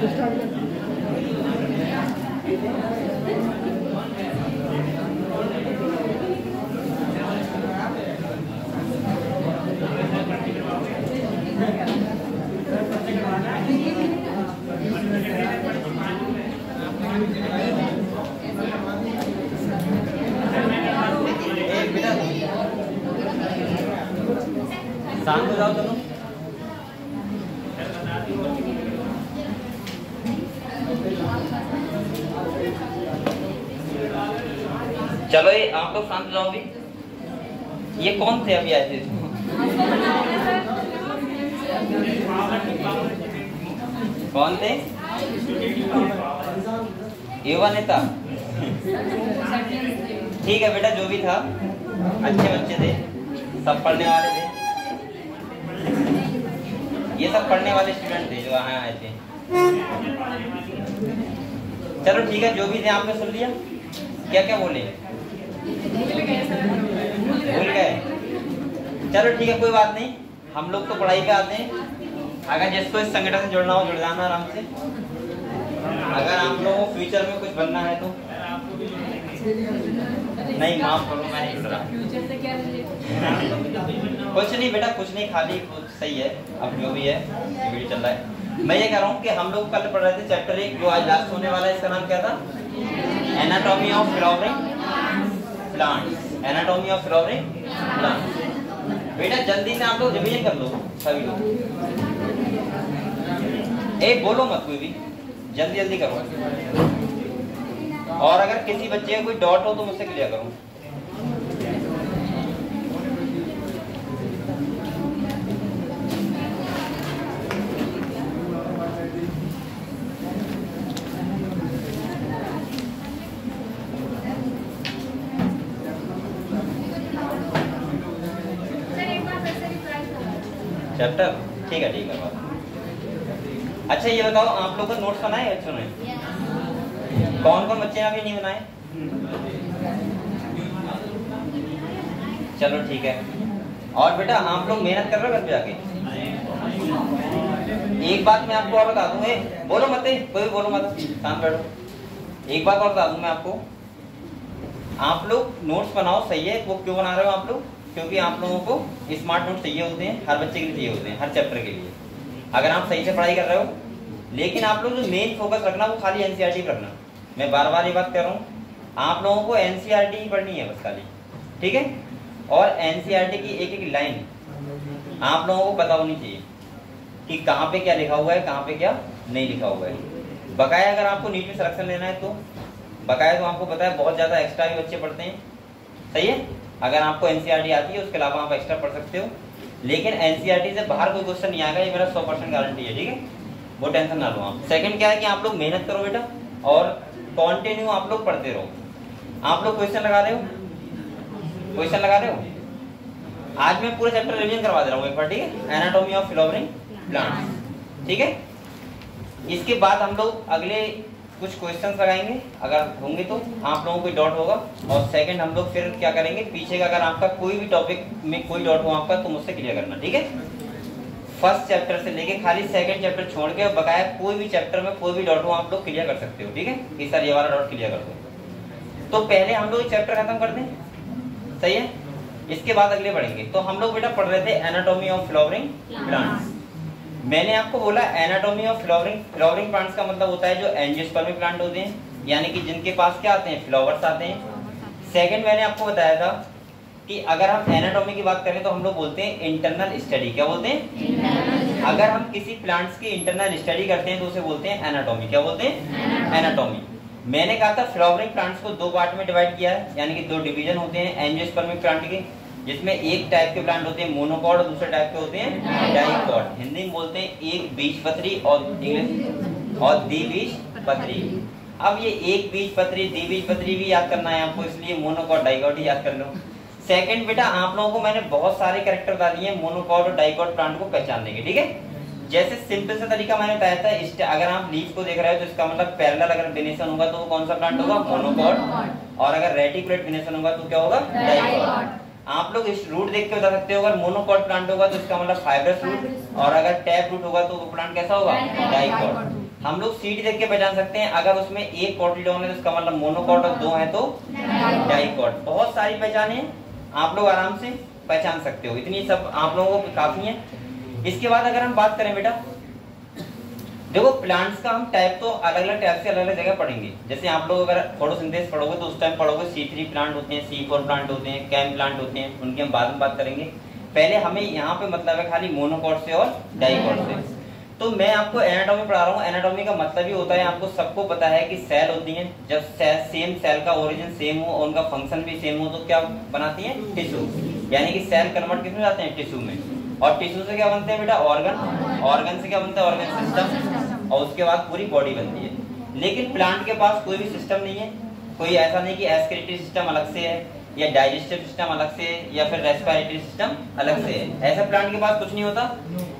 शांत हो जाओ दोनों। चलो ये आप लोग शांत हो जाओ भी। ये कौन थे अभी आए थे? कौन थे? युवा नेता। ठीक है बेटा, जो भी था अच्छे बच्चे थे, सब पढ़ने वाले थे। ये सब पढ़ने वाले स्टूडेंट थे जो यहाँ आए थे। चलो ठीक है, जो भी थे आपने सुन लिया। क्या क्या बोले? भूल गए? चलो ठीक है, कोई बात नहीं। हम लोग तो पढ़ाई पे आते हैं। अगर जिसको इस संगठन से जुड़ना हो जुड़ जाना आराम से। अगर आप लोगों को फ्यूचर में कुछ बनना है तो नहीं, माफ करो, मैं नहीं जुड़ रहा। कुछ नहीं बेटा, कुछ नहीं, खाली कुछ सही है। अब जो भी है वीडियो चल रहा है। मैं ये कह रहा हूँ कि हम लोग कल पढ़ रहे थे चैप्टर 1 जो आज लास्ट होने वाला है। इसका नाम क्या था? Anatomy of flowering plants. Anatomy of flowering plants. बेटा जल्दी से आप लोग रिवीजन कर लो सभी लोग। एक बोलो मत कोई भी, जल्दी जल्दी करो। और अगर किसी बच्चे का कोई डाउट हो तो मुझसे क्लियर करो। चैप्टर ठीक है, ठीक है बात। अच्छा ये बताओ, आप लोग का नोट्स बनाए बच्चों ने? कौन कौन बच्चे अभी नहीं बनाए? चलो ठीक है। और बेटा आप लोग मेहनत कर रहे हो घर पे जाके? एक बात मैं आपको और बता दूं, बोलो मत, कोई बोलो मत, शांत बैठो। एक बात और बता दूं मैं आपको, आप लोग नोट्स बनाओ, सही है। वो क्यों बना रहे हो आप लोग? क्योंकि आप लोगों को स्मार्ट नोट चाहिए होते हैं, हर बच्चे के लिए चाहिए होते हैं, हर चैप्टर के लिए। अगर आप सही से पढ़ाई कर रहे हो, लेकिन आप लोग जो मेन फोकस रखना वो खाली एनसीईआरटी पर रखना। मैं बार बार ये बात कर रहा हूँ, आप लोगों को एनसीईआरटी ही पढ़नी है बस खाली, ठीक है। और एनसीईआरटी की एक एक लाइन आप लोगों को पता होनी चाहिए कि कहाँ पे क्या लिखा हुआ है, कहाँ पे क्या नहीं लिखा हुआ है। बकाया अगर आपको नीट में सिलेक्शन लेना है तो बकाया तो आपको पता है बहुत ज्यादा एक्स्ट्रा भी बच्चे पढ़ते हैं, सही है। अगर आपको एनसीईआरटी आती है उसके अलावा आप एक्स्ट्रा पढ़ सकते हो, लेकिन एनसीईआरटी से बाहर कोई क्वेश्चन नहीं आएगा, ये मेरा 100% गारंटी है, ठीक है। वो टेंशन ना लो आप। सेकंड क्या है कि आप लोग मेहनत करो बेटा और कंटिन्यू आप लोग पढ़ते रहो। आप लोग क्वेश्चन लगा रहे हो, क्वेश्चन लगा रहे हो। आज मैं पूरा चैप्टर रिवीजन करवा दे रहा हूँ एक बार, ठीक है। एनाटॉमी ऑफ फ्लावरिंग प्लांट्स, ठीक है। इसके बाद हम लोग अगले कुछ क्वेश्चंस लगाएंगे, अगर होंगे तो आप लोगों को कोई डाउट होगा। और सेकंड हम लोग फिर क्या करेंगे, पीछे का अगर आपका कोई भी टॉपिक में कोई डाउट हो आपका तो मुझसे क्लियर करना, ठीक है। फर्स्ट चैप्टर से लेके खाली सेकंड चैप्टर छोड़ के बकाया कोई भी चैप्टर में कोई भी डाउट हो आप लोग क्लियर कर सकते हो, ठीक है। कि सर ये वाला डाउट क्लियर कर दो। तो पहले हम लोग चैप्टर खत्म कर दें, सही है। इसके बाद अगले बढ़ेंगे। तो हम लोग बेटा पढ़ रहे थे एनाटॉमी ऑफ फ्लावरिंग प्लांट्स। मैंने आपको बोला एनाटॉमी ऑफ फ्लावरिंग प्लांट्स का मतलब होता है जो एंजियोस्पर्मिक प्लांट होते हैं, यानी कि जिनके पास क्या आते हैं, फ्लावर्स आते हैं। सेकंड मैंने आपको बताया था कि अगर हम एनाटॉमी की बात करें तो हम लोग बोलते हैं इंटरनल स्टडी। क्या बोलते हैं? अगर हम किसी प्लांट्स की इंटरनल स्टडी करते हैं तो उसे बोलते हैं एनाटॉमी। क्या बोलते हैं? एनाटॉमी। मैंने कहा था फ्लावरिंग प्लांट्स को दो पार्ट में डिवाइड किया है, यानी कि दो डिवीजन होते हैं एंजियोस्पर्मिक प्लांट के, जिसमें एक टाइप के प्लांट होते हैं मोनोकॉट और दूसरे टाइप के होते हैं डाइकॉट। हिंदी में बोलते हैं एक बीजपत्री और द्विबीजपत्री। अब ये एक बीजपत्री द्विबीजपत्री भी याद करना है आपको, इसलिए मोनोकॉट डाइकॉट ही याद कर लो। सेकंड बेटा आप लोगों को मैंने बहुत सारे कैरेक्टर बता दिए मोनोकॉट और डाइकॉट प्लांट को पहचानने के, ठीक है। जैसे सिंपल सा तरीका मैंने बताया था, अगर आप लीफ को देख रहे हो तो इसका मतलब पैरेलल अगर वेनेशन होगा तो वो कौन सा प्लांट होगा, मोनोकॉट। और अगर रेटिकुलेट वेनेशन होगा तो क्या होगा, डाइकॉट। आप लोग इस रूट देख के बता सकते हो, अगर मोनोकॉट प्लांट होगा तो इसका मतलब फाइब्रस रूट, और अगर टैप रूट होगा तो वो प्लांट कैसा होगा, डाइकॉट। हम लोग सीडी देख के पहचान सकते हैं। अगर उसमें एक कोटिलीडोन है तो इसका मतलब मोनोकॉट, और 2 है तो डाइकॉट। बहुत सारी पहचाने आप लोग आराम से पहचान सकते हो, इतनी सब आप लोगों को काफी है। इसके बाद अगर हम बात करें बेटा, देखो प्लांट्स का हम टाइप तो अलग अलग टाइप से अलग अलग जगह पढ़ेंगे। जैसे आप लोग अगर फोटोसिंथेसिस पढ़ोगे तो उस टाइम पढ़ोगे C3 प्लांट होते हैं, C4 प्लांट होते हैं, कैम प्लांट होते हैं, उनकी हम बाद में बात करेंगे। पहले हमें यहाँ पे मतलब है खाली मोनोकॉट से और डाइकॉट से। तो मैं आपको एनाटॉमी पढ़ा रहा हूँ। एनाटॉमी का मतलब ही होता है, आपको सबको पता है कि सेल होती हैं, जब सेम सेल का ओरिजिन सेम हो और उनका फंक्शन भी सेम हो तो क्या बनाती है, टिश्यू। यानी कि सेल कन्वर्ट किसमें जाते हैं, टिश्यू में। और टिश्यू से क्या बनते हैं बेटा, ऑर्गन। ऑर्गन से क्या बनता है, ऑर्गन सिस्टम। और उसके बाद पूरी बॉडी बनती है। लेकिन प्लांट के पास कोई भी सिस्टम नहीं है, कोई ऐसा नहीं कि एक्सक्रीटरी सिस्टम अलग से है या डाइजेस्टिव सिस्टम अलग से है या फिर रेस्पिरेटरी सिस्टम अलग से है। ऐसा प्लांट के पास कुछ नहीं होता।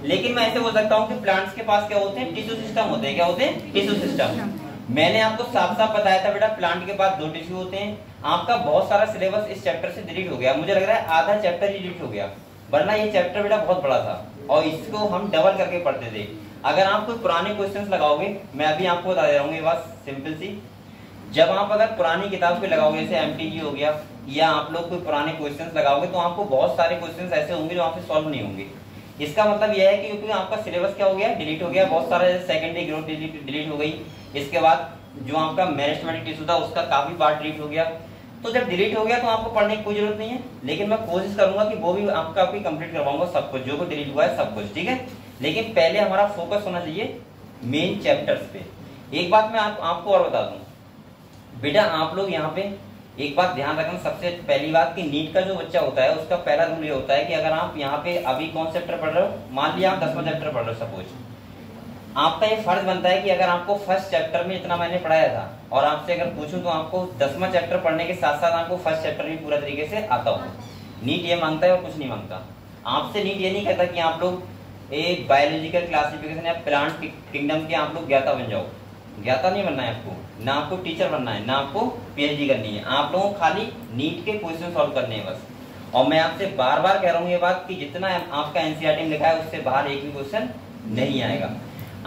लेकिन मैं ऐसे बोल सकता हूँ कि प्लांट्स के पास क्या होते हैं, टिश्यू सिस्टम होते हैं। क्या होते हैं, टिश्यू सिस्टम। मैंने आपको साफ साफ बताया था बेटा, प्लांट के पास 2 टिश्यू होते हैं। आपका बहुत सारा सिलेबस इस चैप्टर से डिलीट हो गया, मुझे लग रहा है आधा चैप्टर ही डिलीट हो गया, वरना ये चैप्टर बेटा बहुत बड़ा था और इसको हम डबल करके पढ़ते थे। अगर आप कोई पुराने क्वेश्चंस लगाओगे, मैं अभी आपको बता दे रहा हूँ ये बात सिंपल सी, जब आप अगर पुरानी किताब पे लगाओगे, जैसे एमटीजी हो गया, या आप लोग कोई पुराने क्वेश्चंस लगाओगे तो आपको बहुत सारे क्वेश्चंस ऐसे होंगे जो आपसे सॉल्व नहीं होंगे। इसका मतलब यह है कि क्योंकि आपका सिलेबस क्या हो गया, डिलीट हो गया। बहुत सारे सेकेंडरी ग्रोथ डिलीट हो गई। इसके बाद जो आपका मेरिस्टेमेटिक टिश्यू था उसका काफी पार्ट डिलीट हो गया। तो जब डिलीट हो गया तो आपको पढ़ने की कोई जरूरत नहीं है, लेकिन मैं कोशिश करूंगा कि वो भी आपका भी कंप्लीट करवाऊंगा, सब कुछ जो भी डिलीट हुआ है सब कुछ, ठीक है। लेकिन पहले हमारा फोकस होना चाहिए मेन चैप्टर्स पे। एक बात मैं आपको और बता दूं बेटा, आप लोग यहाँ पे एक बात ध्यान रखना, सबसे पहली बात कि नीट का जो बच्चा होता है उसका पहला रूल ये होता है कि अगर आप यहाँ पे अभी कौन चैप्टर पढ़ रहे हो, मान लिया आप 10वां चैप्टर पढ़ रहे हो सपोज, आपका ये फर्ज बनता है कि अगर आपको फर्स्ट चैप्टर में इतना मैंने पढ़ाया था और आपसे अगर पूछूं तो आपको 10वां चैप्टर पढ़ने के साथ साथ आपको फर्स्ट चैप्टर भी पूरा तरीके से आता हो। नीट ये मांगता है और कुछ नहीं मांगता आपसे। नीट ये नहीं कहता कि आप लोग एक बायोलॉजिकल क्लासिफिकेशन या प्लांट किंगडम के आप लोग ज्ञाता बन जाओ। ज्ञाता नहीं बनना है आपको, ना आपको टीचर बनना है, ना आपको पीएचडी करनी है। आप लोगों को खाली नीट के क्वेश्चन सॉल्व करने हैं बस। और मैं आपसे बार बार कह रहा हूँ ये बात कि जितना आपका एनसीईआरटी में लिखा है उससे बाहर एक भी क्वेश्चन नहीं आएगा।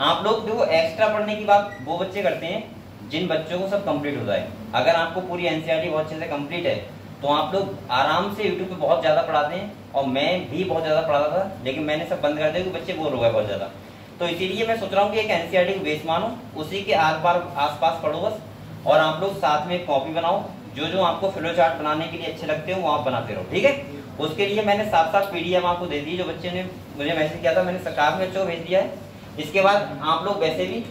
आप लोग जो एक्स्ट्रा पढ़ने की बात वो बच्चे करते हैं जिन बच्चों को सब कंप्लीट हो जाए। अगर आपको पूरी एनसीईआरटी बहुत अच्छे से कंप्लीट है तो आप लोग आराम से यूट्यूब पे बहुत ज्यादा पढ़ाते हैं, और मैं भी बहुत ज्यादा पढ़ाता था, लेकिन मैंने सब बंद कर दिया क्योंकि बच्चे बोर हो गए बहुत ज्यादा। तो इसीलिए मैं सोच रहा हूँ कि एक एनसीईआरटी को बेस मानो, उसी के आसपास पढ़ो बस, और आप लोग साथ में कॉपी बनाओ। जो जो आपको फ्लो चार्ट बनाने के लिए अच्छे लगते हो वो आप बनाते रहो, ठीक है। उसके लिए मैंने साथ साथ पीडीएफ आपको दे दी, जो बच्चे ने मुझे मैसेज किया था मैंने सरकार में बच्चों को भेज दिया है। इसके बाद आप लोग वैसे भी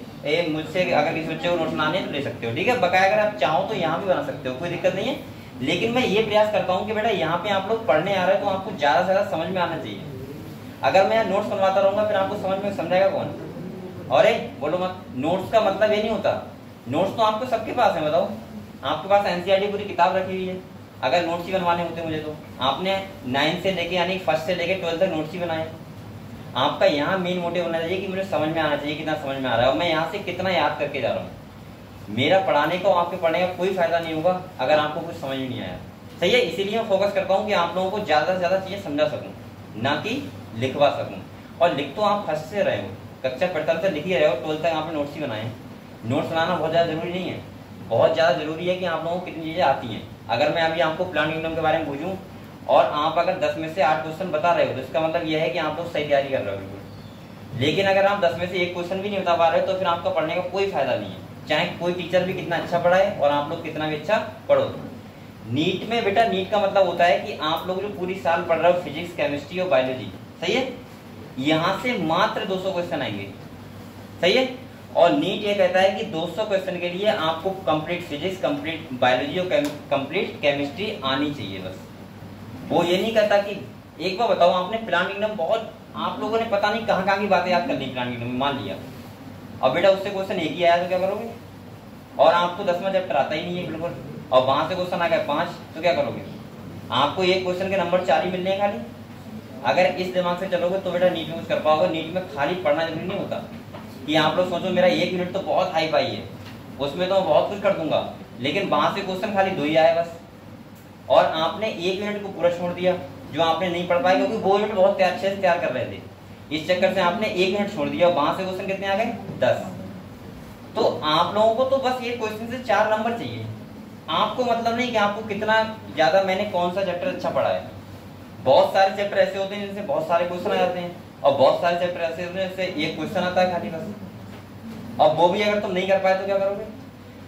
मुझसे अगर किसी बच्चे को नोट्स बनाने तो ले सकते हो, ठीक है। बकाया अगर आप चाहो तो यहाँ भी बना सकते हो, कोई दिक्कत नहीं है। लेकिन मैं ये प्रयास करता हूँ कि बेटा यहाँ पे आप लोग पढ़ने आ रहे हो तो आपको ज्यादा से ज्यादा समझ में आना चाहिए। अगर मैं नोट्स बनवाता रहूंगा फिर आपको समझ में समझाएगा कौन? और बोलो मत, नोट्स का मतलब ये नहीं होता, नोट्स तो आपको सबके पास है। बताओ, आपके पास एनसीईआरटी पूरी किताब रखी हुई है। अगर नोट्स ही बनवाने होते मुझे तो आपने 9 से लेके यानी 1st से लेके 12th तक नोट्स ही बनाए। आपका यहाँ मेन मोटिव होना चाहिए कि मुझे समझ में आना चाहिए कितना समझ में आ रहा है और मैं यहाँ से कितना याद करके जा रहा हूँ। मेरा पढ़ाने का आपके पढ़ने का कोई फायदा नहीं होगा अगर आपको कुछ समझ में नहीं आया। सही है, इसीलिए मैं फोकस करता हूँ कि आप लोगों को ज्यादा से ज्यादा चीजें समझा सकूँ, ना कि लिखवा सकूँ। और लिख तो आप फर्स्ट से रहे हो, कक्षा 45 से लिख ही रहे हो, 12th तक आपने नोट्स ही बनाए। नोट्स बनाना बहुत ज्यादा जरूरी नहीं है, बहुत ज्यादा जरूरी है कि आप लोगों को कितनी चीजें आती हैं। अगर मैं अभी आपको प्लांट किंगडम के बारे में पूछूं और आप अगर 10 में से 8 क्वेश्चन बता रहे हो तो इसका मतलब यह है कि आप लोग सही तैयारी कर रहे हो बिल्कुल। लेकिन अगर आप 10 में से 1 क्वेश्चन भी नहीं बता पा रहे हो तो फिर आपका पढ़ने का कोई फायदा नहीं है, चाहे कोई टीचर भी कितना अच्छा पढ़ाए और आप लोग कितना भी अच्छा पढ़ो। नीट में बेटा, नीट का मतलब होता है कि आप लोग जो पूरी साल पढ़ रहे हो फिजिक्स, केमिस्ट्री और बायोलॉजी, सही है, यहाँ से मात्र 200 क्वेश्चन आएंगे, सही है। और नीट ये कहता है कि 200 क्वेश्चन के लिए आपको कंप्लीट फिजिक्स, कंप्लीट बायोलॉजी और कंप्लीट केमिस्ट्री आनी चाहिए बस। वो ये नहीं कहता कि एक बार बताओ, आपने प्लांट किंगडम बहुत, आप लोगों ने पता नहीं कहाँ की बातें याद कर ली प्लांट किंगडम में, मान लिया, और बेटा उससे क्वेश्चन एक ही आया तो क्या करोगे? और आपको 10वां चैप्टर आता ही नहीं है बिल्कुल, और वहां से क्वेश्चन आ गया 5 तो क्या करोगे? आपको एक क्वेश्चन के नंबर 4 ही मिलने हैं खाली। अगर इस दिमाग से चलोगे तो बेटा नीट में कुछ कर पाओगे। नीट में खाली पढ़ना जरूरी नहीं होता कि आप लोग सोचो मेरा 1 मिनट तो बहुत हाई फाई है, उसमें तो मैं बहुत कुछ कर दूंगा, लेकिन वहां से क्वेश्चन खाली 2 ही आए बस, और आपने 1 मिनट को पूरा छोड़ दिया जो आपने नहीं पढ़ पाए, क्योंकि वो मिनट बहुत अच्छे से तैयार कर रहे थे। इस चक्कर से आपने 1 मिनट छोड़ दिया, वहां से क्वेश्चन कितने आ गए? 10। तो आप लोगों को तो बस ये क्वेश्चन से 4 नंबर चाहिए। आपको मतलब नहीं कि आपको कितना ज्यादा मैंने कौन सा चैप्टर अच्छा पढ़ा है। बहुत सारे चैप्टर ऐसे होते हैं जिनसे बहुत सारे क्वेश्चन आ जाते हैं, और बहुत सारे चैप्टर ऐसे होते हैं जिनसे एक क्वेश्चन आता है खाली बस। और वो भी अगर तुम नहीं कर पाए तो क्या करोगे?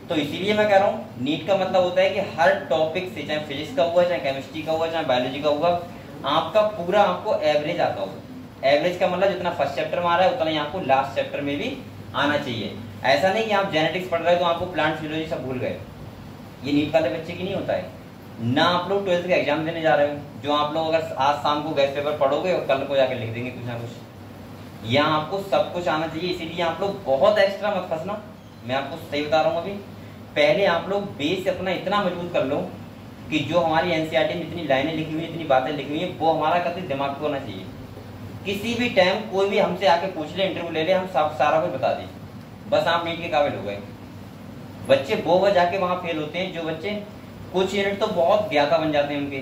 तो इसीलिए मैं कह रहा हूँ नीट का मतलब होता है कि हर टॉपिक से, चाहे फिजिक्स का हुआ, चाहे केमिस्ट्री का हुआ, चाहे बायोलॉजी का हुआ, आपका पूरा आपको एवरेज आता होगा। एवरेज का मतलब जितना फर्स्ट चैप्टर में आ रहा है उतना ही आपको लास्ट चैप्टर में भी आना चाहिए। ऐसा नहीं कि आप जेनेटिक्स पढ़ रहे हो तो आपको प्लांट फिजियोलॉजी सब भूल गए। ये नीट वाले बच्चे की नहीं होता है। ना आप लोग 12th का एग्जाम देने जा रहे हो, जो आप लोग अगर आज शाम को गैस पेपर पढ़ोगे और कल को जाके लिख देंगे कुछ ना कुछ। यहाँ आपको सब कुछ आना चाहिए, इसीलिए आप लोग बहुत एक्स्ट्रा मत फंसना। मैं आपको सही बता रहा हूँ, अभी पहले आप लोग बेस अपना इतना मजबूत कर लो कि जो हमारी एनसीईआरटी में इतनी लाइनें लिखी हुई, इतनी बातें लिखी हुई है, वो हमारा कभी दिमाग को होना चाहिए। किसी भी टाइम कोई भी हमसे आके पूछ ले, इंटरव्यू ले ले, हम सारा कुछ बता दें, बस आप नीट के काबिल हो गए। बच्चे वो वह जाके वहां फेल होते हैं जो बच्चे कुछ यूनिट तो बहुत ज्ञाता बन जाते हैं उनके,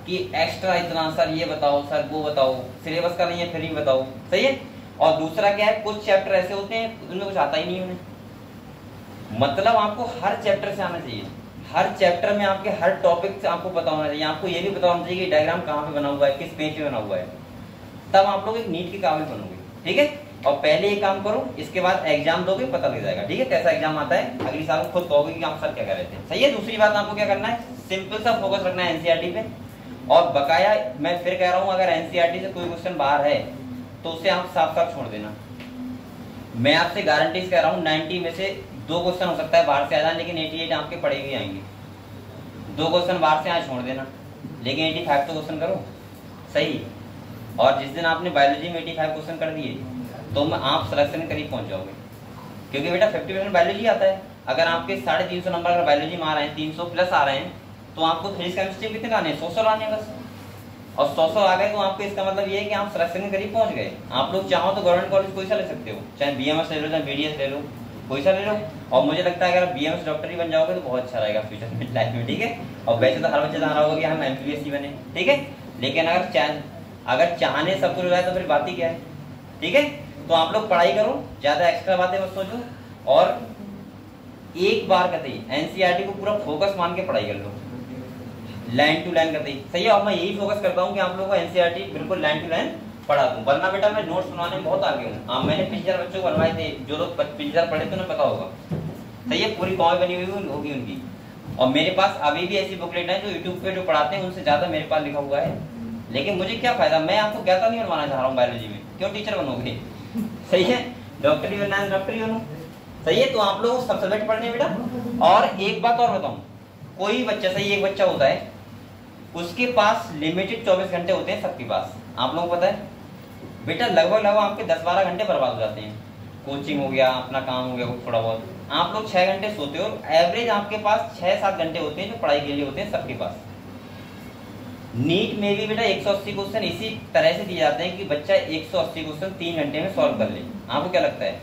कि एक्स्ट्रा इतना सर ये बताओ, सर वो बताओ, सिलेबस का नहीं है फिर ही बताओ। सही है। और दूसरा क्या है, कुछ चैप्टर ऐसे होते हैं उनमें कुछ आता ही नहीं उन्हें। मतलब आपको हर चैप्टर से आना चाहिए, हर चैप्टर में आपके हर टॉपिक से आपको पता होना चाहिए। आपको ये भी पता होना चाहिए कि डायग्राम कहाँ पे बना हुआ है, किस पेज पे बना हुआ है, तब आप लोग एक नीट के काबिल बनोगे। ठीक है। और पहले ये काम करो, इसके बाद एग्जाम दोगे पता लग जाएगा। ठीक है, कैसा एग्जाम आता है अगली साल खुद कहोगे कि आप सर क्या कर रहे थे। सही है। दूसरी बात आपको क्या करना है, सिंपल सा फोकस रखना है एनसीईआरटी पे। और बकाया मैं फिर कह रहा हूँ, अगर एनसीईआरटी से कोई क्वेश्चन बाहर है तो उसे आप साफ साफ छोड़ देना। मैं आपसे गारंटी से कह रहा हूँ 90 में से 2 क्वेश्चन हो सकता है बाहर से आ जाए, लेकिन 88 आपके पड़े हुए आएंगे। 2 क्वेश्चन बाहर से आज छोड़ देना, लेकिन 85 तो क्वेश्चन करो। सही। और जिस दिन आपने बायोलॉजी में 85 क्वेश्चन कर दिए तो आप सिलेक्शन के करीब पहुंच जाओगे, क्योंकि बेटा 50% बायोलॉजी आता है। अगर आपके 350 नंबर अगर बायोलॉजी में आ रहे हैं, 300 प्लस आ रहे हैं, तो आपको फिजिक्स केमिस्ट्री कितने आने हैं, 100 आने बस। और 100 आ गए तो आपको इसका मतलब ये है कि आप सिलेक्शन के करीब पहुंच गए। आप लोग चाहो तो गवर्नमेंट कॉलेज कोई सा ले सकते हो, चाहे बीएमएस ले लो, चाहे बीडीएस ले लो, कोई सा ले लो। और मुझे लगता है अगर आप बीएमएस डॉक्टर ही बन जाओगे तो बहुत अच्छा रहेगा फ्यूचर में, लाइफ में। ठीक है। और वैसे तो हर बच्चे चाह रहा होगा कि हम एमबीबीएस ही बने। ठीक है। लेकिन अगर चाहने सब कुछ हो जाए तो फिर बात ही क्या है। ठीक है। तो आप लोग पढ़ाई करो, ज्यादा एक्स्ट्रा बातें मत सोचो, और एक बार कहते एनसीईआरटी को पूरा फोकस मान के पढ़ाई कर लो, लाइन टू लाइन करते ही। सही है। और मैं यही फोकस करता हूँ कि आप लोगों को एनसीईआरटी बिल्कुल लाइन टू लाइन पढ़ा दूं, वरना बेटा मैं नोट्स बनवाने में बहुत आगे हूँ। मैंने पिछले बच्चों को बनवाए थे, जो लोग पिछले पढ़े थे उन्हें पता होगा। सही है। पूरी कॉपी बनी हुई होगी उनकी। और मेरे पास अभी भी ऐसी बुकलेट है जो यूट्यूब पे जो पढ़ाते हैं उनसे ज्यादा मेरे पास लिखा हुआ है। लेकिन मुझे क्या फायदा, मैं आपको ज्ञाता नहीं बनवाना चाह रहा हूँ बायोलॉजी में, क्यों टीचर बनोगे। सही है। डॉक्टरी बनना है डॉक्टरी बनो। सही है। तो आप लोग सब सब्जेक्ट पढ़ने बेटा। और एक बात और बताऊं, कोई बच्चा, सही एक बच्चा होता है उसके पास लिमिटेड 24 घंटे होते हैं सबके पास। आप लोगों को पता है बेटा, लगभग आपके 10-12 घंटे बर्बाद हो जाते हैं। कोचिंग हो गया, अपना काम हो गया थोड़ा बहुत, आप लोग 6 घंटे सोते हो, एवरेज आपके पास 6-7 घंटे होते हैं जो पढ़ाई के लिए होते हैं सबके पास। नीट में भी बेटा 180 क्वेश्चन इसी तरह से दिए जाते हैं कि बच्चा 180 क्वेश्चन 3 घंटे में सॉल्व कर ले। आपको क्या लगता है?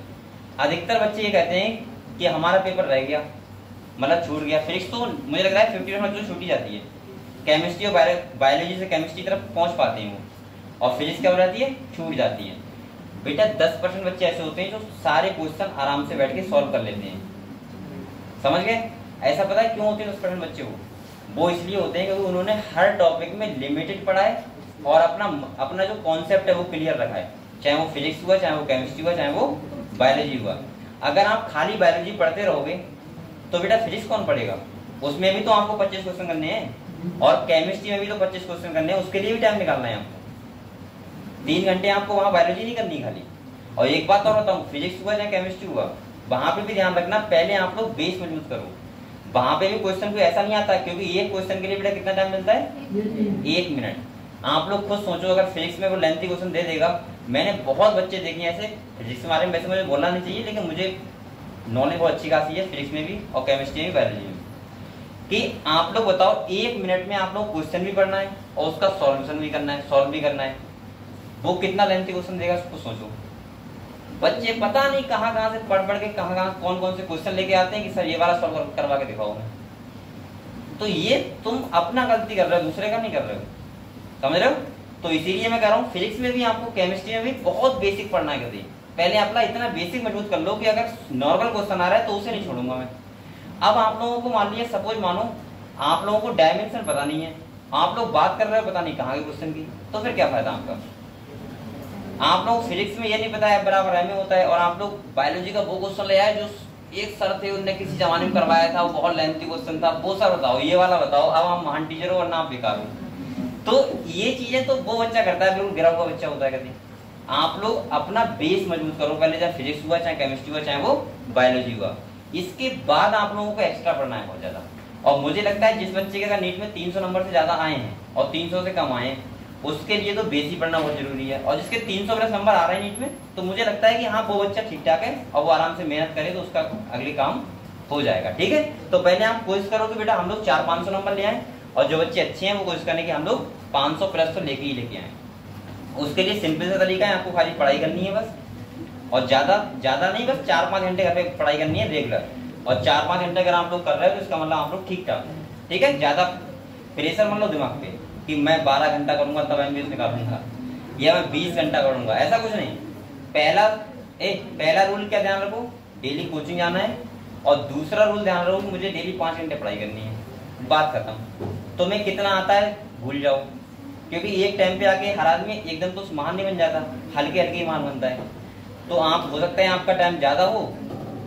अधिकतर बच्चे ये कहते हैं कि हमारा पेपर रह गया, मतलब छूट गया। फिजिक्स तो मुझे लग रहा है 50% बच्चों छूट ही जाती है। केमिस्ट्री और बायोलॉजी से केमिस्ट्री की तरफ पहुंच पाते हैं वो, और फिजिक्स क्या हो जाती है, छूट जाती है। बेटा 10% बच्चे ऐसे होते हैं जो सारे क्वेश्चन आराम से बैठ के सॉल्व कर लेते हैं। समझ गए? ऐसा पता है क्यों होते हैं 10% बच्चे? वो इसलिए होते हैं क्योंकि उन्होंने हर टॉपिक में लिमिटेड पढ़ा है और अपना जो कॉन्सेप्ट है वो क्लियर रखा है, चाहे वो फिजिक्स हुआ, चाहे वो केमिस्ट्री हुआ, चाहे वो बायोलॉजी हुआ। अगर आप खाली बायोलॉजी पढ़ते रहोगे तो बेटा फिजिक्स कौन पढ़ेगा? उसमें भी तो आपको 25 क्वेश्चन करने हैं, और केमिस्ट्री में भी तो 25 क्वेश्चन करने हैं, उसके लिए भी टाइम निकालना है आपको। 3 घंटे आपको वहां बायोलॉजी नहीं करनी खाली। और एक बात और बताऊं, फिजिक्स हुआ चाहे केमिस्ट्री हुआ, वहां पे भी ध्यान रखना, पहले आप लोग बेस मजबूत करो। वहां पे भी क्वेश्चन कोई ऐसा नहीं आता, क्योंकि एक क्वेश्चन के लिए बेटा कितना टाइम मिलता है? 1 मिनट। आप लोग खुद सोचो, अगर फिजिक्स में वो लेंथी क्वेश्चन दे देगा, मैंने बहुत बच्चे देखे ऐसे, फिजिक्स के बारे में वैसे मुझे बोलना नहीं चाहिए, लेकिन मुझे नॉलेज बहुत अच्छी खासी है फिजिक्स में भी और केमिस्ट्री में भी, बायोलॉजी में, कि आप लोग बताओ 1 मिनट में आप लोग क्वेश्चन भी पढ़ना है और उसका सॉल्यूशन भी करना है, सॉल्व भी करना है। वो कितना लेंथी क्वेश्चन देगा उसको सोचो। बच्चे पता नहीं कहाँ कहाँ से पढ़ के कहाँ कौन कौन से क्वेश्चन लेके आते हैं कि सर ये वाला सॉल्व करवा के दिखाओ। तो ये तुम अपना गलती कर रहे हो, दूसरे का नहीं कर रहे हो। समझ रहे हो? तो इसीलिए मैं कह रहा हूँ फिजिक्स में भी आपको, केमिस्ट्री में भी बहुत बेसिक पढ़ना है। पहले अपना इतना बेसिक मजबूत कर लो कि अगर नॉर्मल क्वेश्चन आ रहा है तो उसे नहीं छोड़ूंगा मैं। अब आप लोगों को मान लिया सपोज मानो आप लोगों को डायमेंशन पता नहीं है, आप लोग बात कर रहे हो पता नहीं कहाँ के क्वेश्चन की, तो फिर क्या फायदा आपका। आप लोग फिजिक्स में ये नहीं पता है बराबर एम होता है, और आप लोग बायोलॉजी का वो क्वेश्चन ले आए जो एक सर थे उनने किसी जमाने में करवाया था, वो बहुत लेंथी क्वेश्चन था, वो सर बताओ ये वाला बताओ, अब हम महान टीचर हो वरना आप बेकार हो। तो ये चीजें तो वो बच्चा करता है, बिल्कुल गिरा हुआ बच्चा होता है। कभी आप लोग अपना बेस मजबूत करो पहले, चाहे फिजिक्स हुआ चाहे केमिस्ट्री हुआ चाहे वो बायोलॉजी हुआ, इसके बाद आप लोगों को एक्स्ट्रा पढ़ना है बहुत ज्यादा। और मुझे लगता है जिस बच्चे के अगर नीट में 300 नंबर से ज्यादा आए हैं और 300 से कम आए हैं, उसके लिए तो बेस ही पढ़ना बहुत जरूरी है। और जिसके 300 प्लस नंबर आ रहे हैं नीट में, तो मुझे लगता है कि हाँ वो बच्चा ठीक ठाक है और वो आराम से मेहनत करे तो उसका अगले काम हो जाएगा। ठीक है, तो पहले आप कोशिश करो कि बेटा हम लोग 400-500 नंबर ले आए, और जो बच्चे अच्छे हैं वो कोशिश करें कि हम लोग 500 प्लस तो लेके ही लेके आए। उसके लिए सिंपल सा तरीका है, आपको खाली पढ़ाई करनी है बस, और ज्यादा नहीं, बस 4-5 घंटे घर पे पढ़ाई करनी है रेगुलर। और 4-5 घंटे अगर आप लोग कर रहे हो तो इसका मतलब आप लोग ठीक ठाक है। ठीक है, ज्यादा प्रेशर मत लो दिमाग पे कि मैं 12 घंटा करूंगा तब एमबीएस निकालूंगा, या मैं 20 घंटा करूंगा, ऐसा कुछ नहीं। पहला रूल क्या ध्यान रखो, डेली कोचिंग जाना है, और दूसरा रूल ध्यान रखो मुझे डेली 5 घंटे पढ़ाई करनी है, बात खत्म। तुम्हें कितना आता है भूल जाओ, क्योंकि एक टाइम पे आके हर आदमी एकदम तो महान नहीं बन जाता, हल्के हल्के महान बनता है। तो आप हो सकता है आपका टाइम ज्यादा हो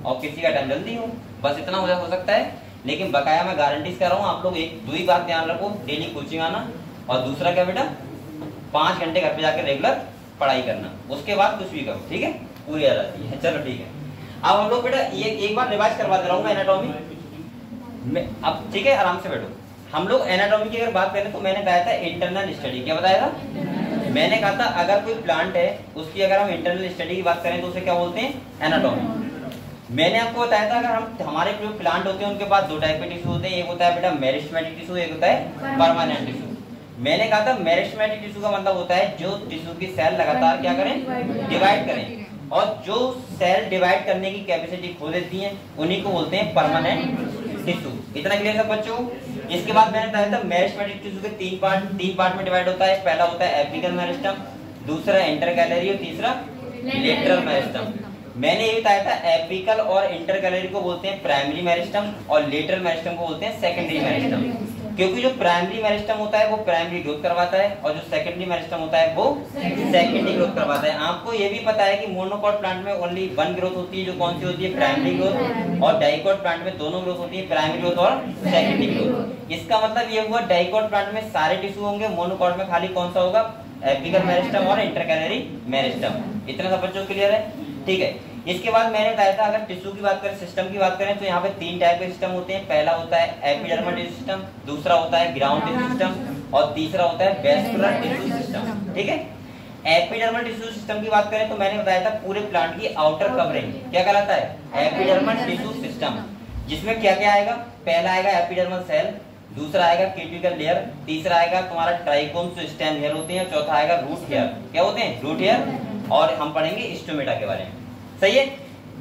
और किसी का टाइम जल्दी हो, बस इतना हो सकता है। लेकिन बकाया मैं गारंटी कर रहा हूँ आप लोग एक 2 ही बात ध्यान रखो, डेली कोचिंग आना, और दूसरा क्या बेटा 5 घंटे घर पे जाकर रेगुलर पढ़ाई करना, उसके बाद कुछ भी करो। ठीक है, पूरी आ जाती है। चलो ठीक है, अब हम लोग बेटा ये एक बार रिवाइज करवा दे रहा हूँ मैं एनाटॉमी में। अब ठीक है, आराम से बैठो। हम लोग एनाटॉमी की अगर बात करें तो मैंने कहा था इंटरनल स्टडी, क्या बताया था मैंने? कहा था अगर कोई प्लांट है उसकी अगर हम इंटरनल स्टडी की बात करें तो उसे क्या बोलते हैं? एनाटॉमी। मैंने आपको बताया था अगर हमारे जो प्लांट होते हैं उनके पास 2 टाइप के टिश्यू होते हैं, एक होता है बेटा मेरिस्टेमेटिक टिश्यू, एक होता है परमानेंट टिश्यू। मैंने कहा था मेरिस्टेमेटिक टिश्यू का मतलब होता है जो टिश्यू की सेल लगातार क्या करें? डिवाइड करें, और जो सेल डिवाइड करने की कैपेसिटी खो देती हैं उन्हीं को बोलते हैं परमानेंट टिश्यू। इतना क्लियर सब बच्चों? इसके बाद मैंने बताया था मेरिस्टेमेटिक टिश्यू के 3 पार्ट में डिवाइड होता है। पहला होता है एपिकल मेरिस्टम, दूसरा इंटरकैलरी और तीसरा लेटरल मेरिस्टम। मैंने ये बताया था एपिकल और इंटरकैलरी को बोलते हैं प्राइमरी मेरिस्टम और लेटरल मेरिस्टम को बोलते हैं सेकेंडरी मेरिस्टम, क्योंकि जो प्राइमरी मेरिस्टम होता है वो प्राइमरी ग्रोथ करवाता है और जो सेकेंडरी मेरिस्टम होता है वो सेकेंडरी ग्रोथ करवाता है। आपको ये भी पता है कि मोनोकॉट प्लांट में ओनली 1 ग्रोथ होती है, जो कौन सी होती है? Primary growth. और डाइकॉट प्लांट में दोनों ग्रोथ होती है, प्राइमरी ग्रोथ और सेकेंडरी ग्रोथ। इसका मतलब ये हुआ डाइकॉट प्लांट में सारे टिश्यू होंगे, मोनोकॉट में खाली कौन सा होगा? एपिकल मेरिस्टम और इंटरकैलरी मेरिस्टम। इतना सब बच्चों क्लियर है? ठीक है, इसके बाद मैंने बताया था अगर टिश्यू की बात करें, सिस्टम की बात करें, तो यहाँ पे 3 टाइप के सिस्टम होते हैं। पहला होता है एपिडर्मल टिश्यू सिस्टम, दूसरा होता है ग्राउंड टिश्यू सिस्टम और तीसरा होता है वेस्कुलर टिश्यू सिस्टम। ठीक है, एपिडर्मल टिश्यू सिस्टम की बात करें तो मैंने बताया था पूरे प्लांट की आउटर कवरिंग क्या कहलाता है? एपिडर्मल टिश्यू सिस्टम, जिसमें क्या क्या आएगा? पहला आएगा एपिडर्मल सेल, दूसरा आएगा क्यूटिकल लेयर, तीसरा आएगा तुम्हारा ट्राइकोम्स जो स्टेम हेयर होते हैं, चौथा आएगा रूट हेयर। क्या होते हैं? Root hair. और हम पढ़ेंगे स्टोमेटा के बारे में। सही है।